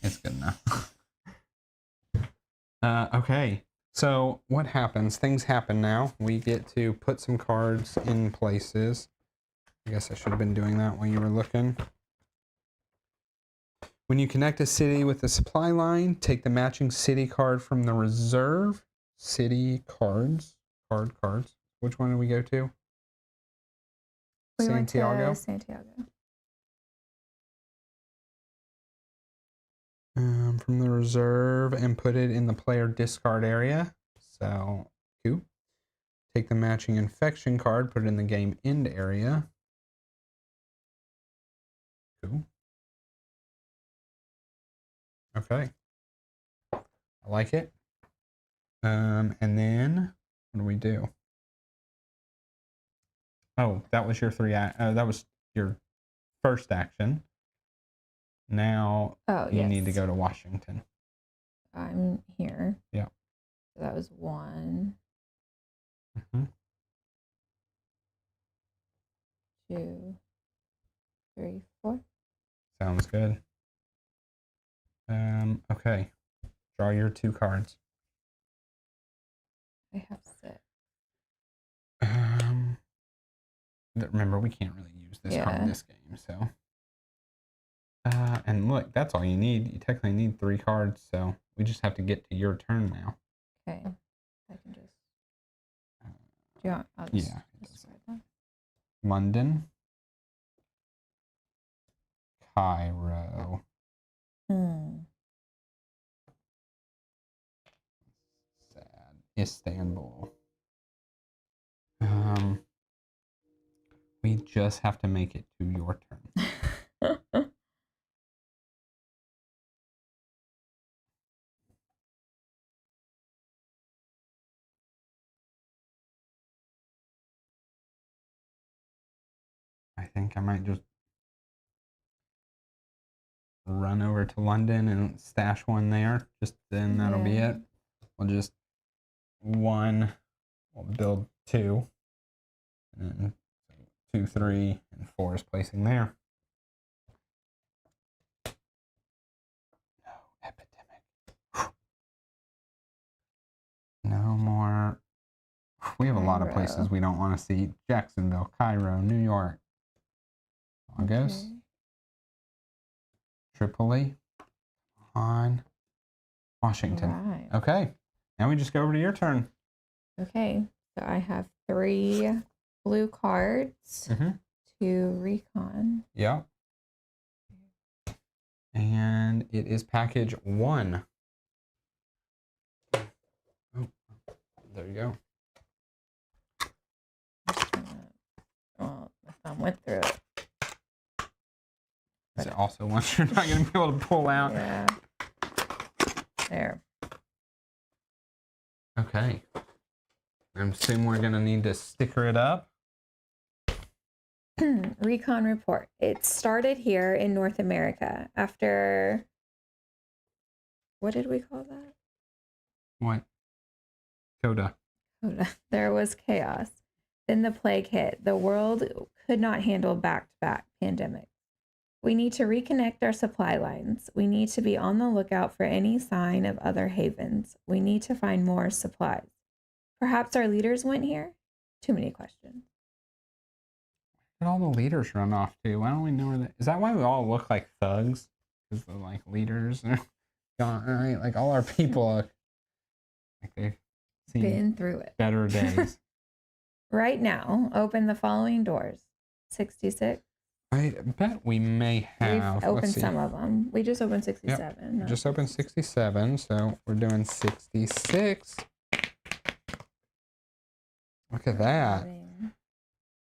Speaker 1: It's good enough. Okay. So what happens? Things happen now. We get to put some cards in places. I guess I should have been doing that while you were looking. When you connect a city with a supply line, take the matching city card from the reserve. City cards. Cards. Which one did we go to?
Speaker 2: We
Speaker 1: Santiago.
Speaker 2: went to Santiago.
Speaker 1: From the reserve and put it in the player discard area. So, cool. Take the matching infection card, put it in the game end area. Cool. Okay. I like it. And then what do we do? Oh, that was your that was your first action. Now you need to go to Washington.
Speaker 2: I'm here.
Speaker 1: Yeah.
Speaker 2: So that was 1.
Speaker 1: Mm-hmm.
Speaker 2: 2, 3, 4.
Speaker 1: Sounds good. Okay. Draw your 2 cards.
Speaker 2: I have 6.
Speaker 1: Remember, we can't really use this card in this game, so. And look, that's all you need. You technically need 3 cards, so we just have to get to your turn now.
Speaker 2: Okay. I can just. Do you want? I'll just,
Speaker 1: yeah.
Speaker 2: just write that.
Speaker 1: London. Cairo. Sad. Istanbul. We just have to make it to your turn. I think I might just run over to London and stash one there. Just then that'll be it. We'll just we'll build 2. And then 2, 3, and 4 is placing there. No epidemic. No more. We have a lot of places we don't want to see. Jacksonville, Cairo, New York, Lagos, Tripoli, on Washington.
Speaker 2: Right.
Speaker 1: Okay. Now we just go over to your turn.
Speaker 2: Okay. So I have 3 blue cards to recon.
Speaker 1: Yeah. And it is package 1. Oh, there you go.
Speaker 2: Oh, my thumb went through it.
Speaker 1: Is it also one you're not going to be able to pull out?
Speaker 2: Yeah. There.
Speaker 1: Okay. I assume we're going to need to sticker it up.
Speaker 2: Recon report. It started here in North America after. What did we call that?
Speaker 1: What? Coda.
Speaker 2: There was chaos. Then the plague hit. The world could not handle back-to-back pandemics. We need to reconnect our supply lines. We need to be on the lookout for any sign of other havens. We need to find more supplies. Perhaps our leaders went here? Too many questions.
Speaker 1: Where did all the leaders run off to? Why don't we know where that is? That why we all look like thugs? Because the like leaders are gone, right? Like all our people look like they've seen
Speaker 2: Been through it.
Speaker 1: better days.
Speaker 2: Right now, open the following doors. 66.
Speaker 1: I bet we may have.
Speaker 2: We've opened some of them. We just opened 67.
Speaker 1: Yep. Just opened 67, so we're doing 66. Look at that.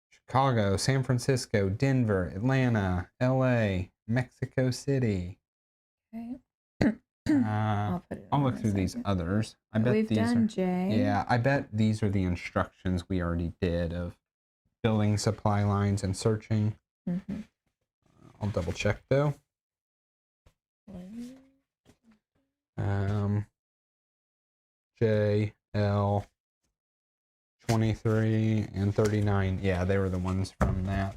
Speaker 1: Chicago, San Francisco, Denver, Atlanta, LA, Mexico City.
Speaker 2: Okay.
Speaker 1: I'll look through these others. I bet
Speaker 2: we've
Speaker 1: these
Speaker 2: done
Speaker 1: are,
Speaker 2: J.
Speaker 1: Yeah, I bet these are the instructions we already did of building supply lines and searching.
Speaker 2: Mm-hmm.
Speaker 1: I'll double check though. J, L, 23 and 39. Yeah, they were the ones from that.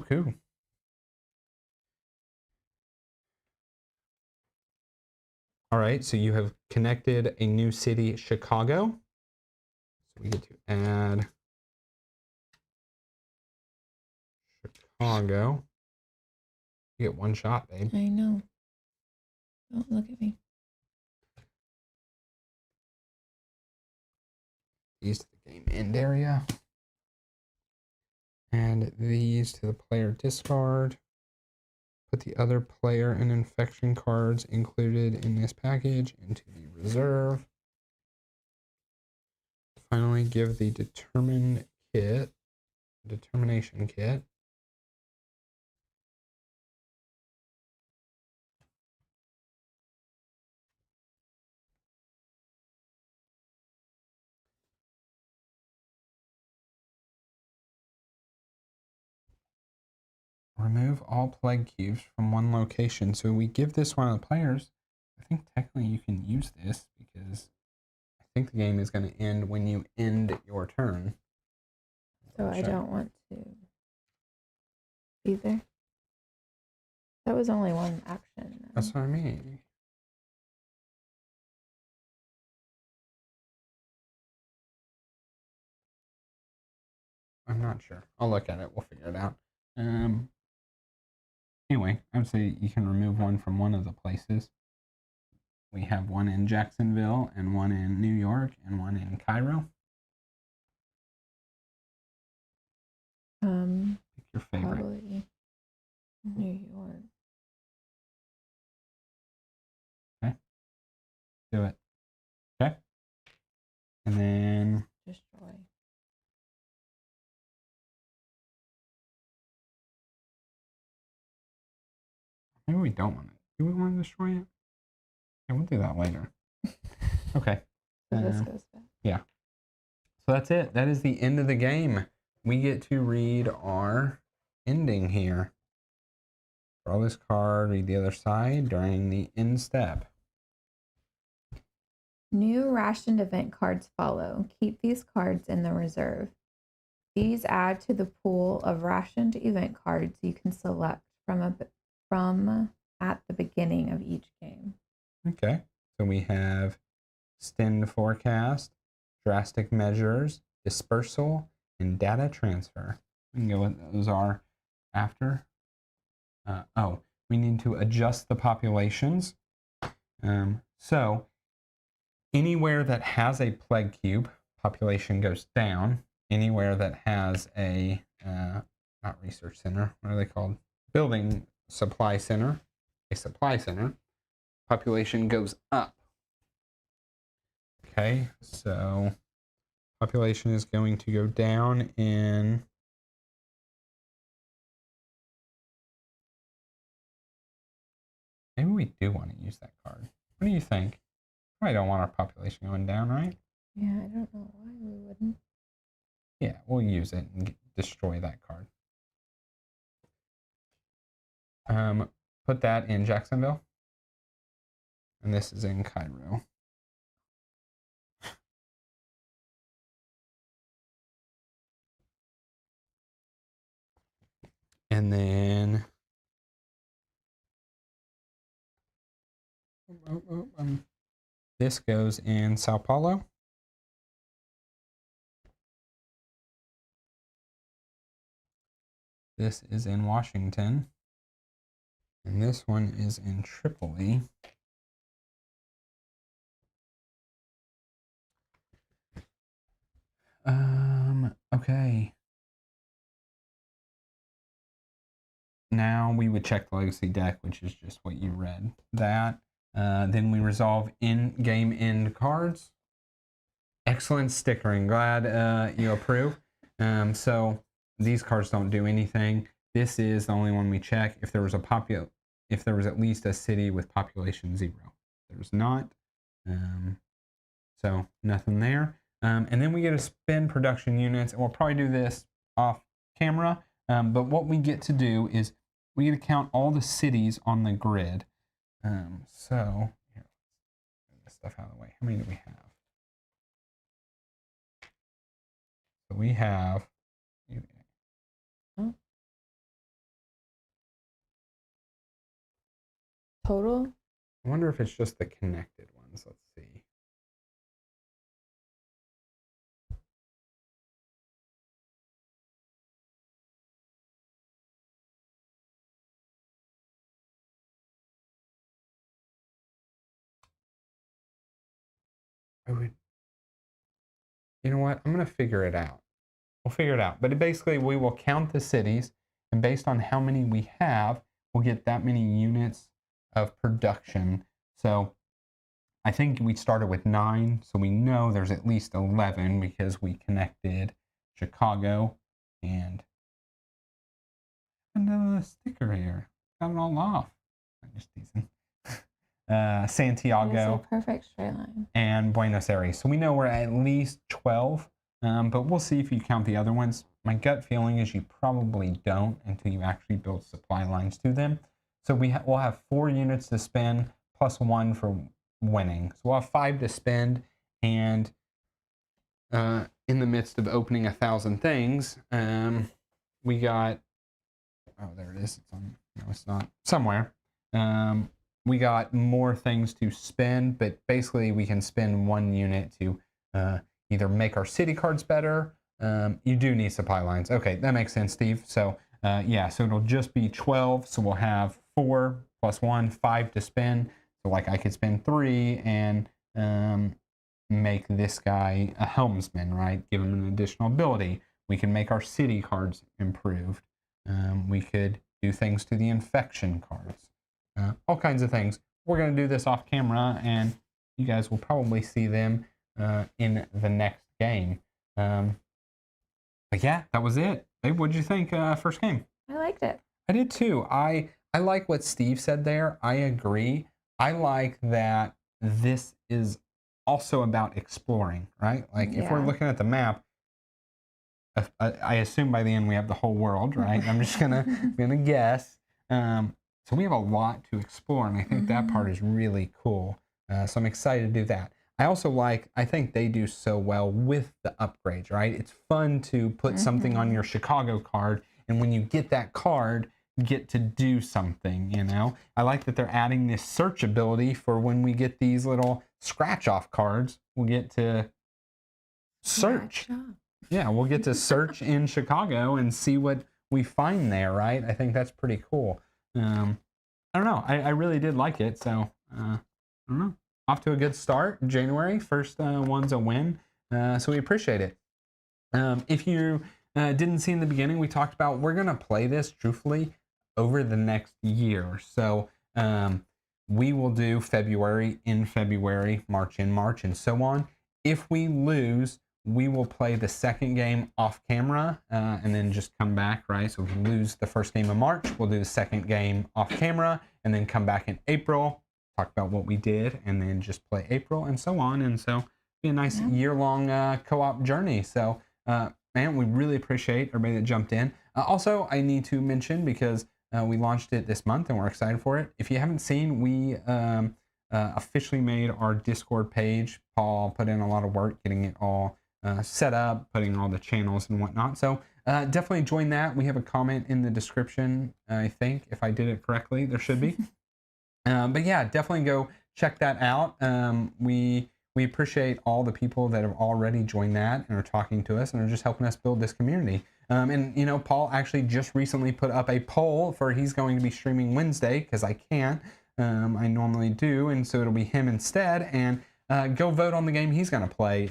Speaker 1: Cool. All right, so you have connected a new city, Chicago. So we get to add Chicago. You get one shot, babe.
Speaker 2: I know. Don't look at me.
Speaker 1: These to the game end area. And these to the player discard. Put the other player and infection cards included in this package into the reserve. Finally, give the determination kit. Remove all plague cubes from one location. So we give this one of the players. I think technically you can use this because I think the game is going to end when you end your turn.
Speaker 2: So I don't want to either. That was only one action.
Speaker 1: That's what I mean. I'm not sure. I'll look at it. We'll figure it out. Anyway, I would say you can remove one from one of the places. We have one in Jacksonville and one in New York and one in Cairo. Pick your favorite.
Speaker 2: Probably New York.
Speaker 1: Okay. Do it. Okay. And then
Speaker 2: Destroy.
Speaker 1: maybe we don't want it. Do we want to destroy it? Yeah, we'll do that later. Okay.
Speaker 2: So this goes back.
Speaker 1: Yeah. So that's it. That is the end of the game. We get to read our ending here. Draw this card, read the other side during the end step.
Speaker 2: New rationed event cards follow. Keep these cards in the reserve. These add to the pool of rationed event cards you can select from at the beginning of each game.
Speaker 1: Okay. So we have extend forecast, drastic measures, dispersal, and data transfer. We can go what those are after. We need to adjust the populations. So anywhere that has a plague cube, population goes down. Anywhere that has a, not research center, what are they called? Building supply center, a supply center, population goes up. Okay, so population is going to go down in maybe we do want to use that card. What do you think? Probably don't want our population going down, right?
Speaker 2: Yeah, I don't know why we wouldn't.
Speaker 1: Yeah, we'll use it and destroy that card. Put that in Jacksonville. And this is in Cairo. And then this goes in Sao Paulo. This is in Washington. And this one is in Tripoli. Okay. Now we would check the legacy deck, which is just what you read. That. Then we resolve in-game end cards. Excellent stickering. Glad you approve. So these cards don't do anything. This is the only one we check. If there was at least a city with population 0. There's not. So nothing there. And then we get to spend production units, and we'll probably do this off camera. But what we get to do is we get to count all the cities on the grid. So here, get this stuff out of the way. How many do we have? So we have.
Speaker 2: Total?
Speaker 1: I wonder if it's just the connected ones. Let's see. You know what? I'm going to figure it out. We'll figure it out. But basically, we will count the cities, and based on how many we have, we'll get that many units of production. So I think we started with 9, so we know there's at least 11 because we connected Chicago and another sticker here. Got it all off. I'm just teasing. Santiago.
Speaker 2: It's a perfect straight line.
Speaker 1: And Buenos Aires. So we know we're at least 12, but we'll see if you count the other ones. My gut feeling is you probably don't until you actually build supply lines to them. So we'll have 4 units to spend plus 1 for winning. So we'll have 5 to spend, and in the midst of opening 1,000 things, we got, oh, there it is. It's on, no, it's not, somewhere. We got more things to spend, but basically we can spend 1 unit to either make our city cards better. You do need supply lines. Okay, that makes sense, Steve. So yeah, so it'll just be 12. So we'll have 4 plus 1, 5 to spend. So like I could spend 3 and make this guy a helmsman, right? Give him an additional ability. We can make our city cards improved. We could do things to the infection cards. All kinds of things. We're going to do this off camera, and you guys will probably see them in the next game. But yeah, that was it. Babe, what'd you think first game?
Speaker 2: I liked it.
Speaker 1: I did too. I like what Steve said there. I agree. I like that this is also about exploring, right? Like if we're looking at the map, I assume by the end we have the whole world, right? I'm just gonna guess. So we have a lot to explore, and I think that part is really cool. So I'm excited to do that. I also I think they do so well with the upgrades, right? It's fun to put something on your Chicago card, and when you get that card, get to do something, you know? I like that they're adding this search ability for when we get these little scratch-off cards, we'll get to search. Yeah, we'll get to search in Chicago and see what we find there, right? I think that's pretty cool. I don't know. I really did like it. So, I don't know. Off to a good start. January, first one's a win. So we appreciate it. If you didn't see in the beginning, we talked about we're going to play this truthfully over the next year. So we will do February in February, March in March, and so on. If we lose, we will play the second game off camera and then just come back, right? So if we lose the first game of March, we'll do the second game off camera and then come back in April, talk about what we did, and then just play April and so on. And so be a nice year-long co-op journey. So, man, we really appreciate everybody that jumped in. Also, I need to mention, because we launched it this month and we're excited for it. If you haven't seen, we officially made our Discord page. Paul put in a lot of work getting it all set up, putting all the channels and whatnot. So definitely join that. We have a comment in the description, I think, if I did it correctly. There should be. But yeah, definitely go check that out. We appreciate all the people that have already joined that and are talking to us and are just helping us build this community. And you know, Paul actually just recently put up a poll for he's going to be streaming Wednesday because I can't. I normally do, and so it'll be him instead. And go vote on the game he's going to play.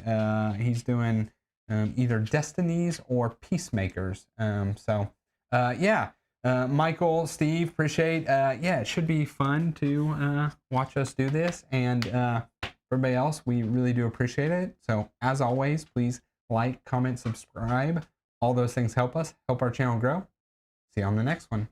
Speaker 1: He's doing either Destinies or Peacemakers. Yeah. Michael, Steve, appreciate. Yeah, it should be fun to watch us do this, and everybody else, we really do appreciate it. So as always, please like, comment, subscribe. All those things help us, help our channel grow. See you on the next one.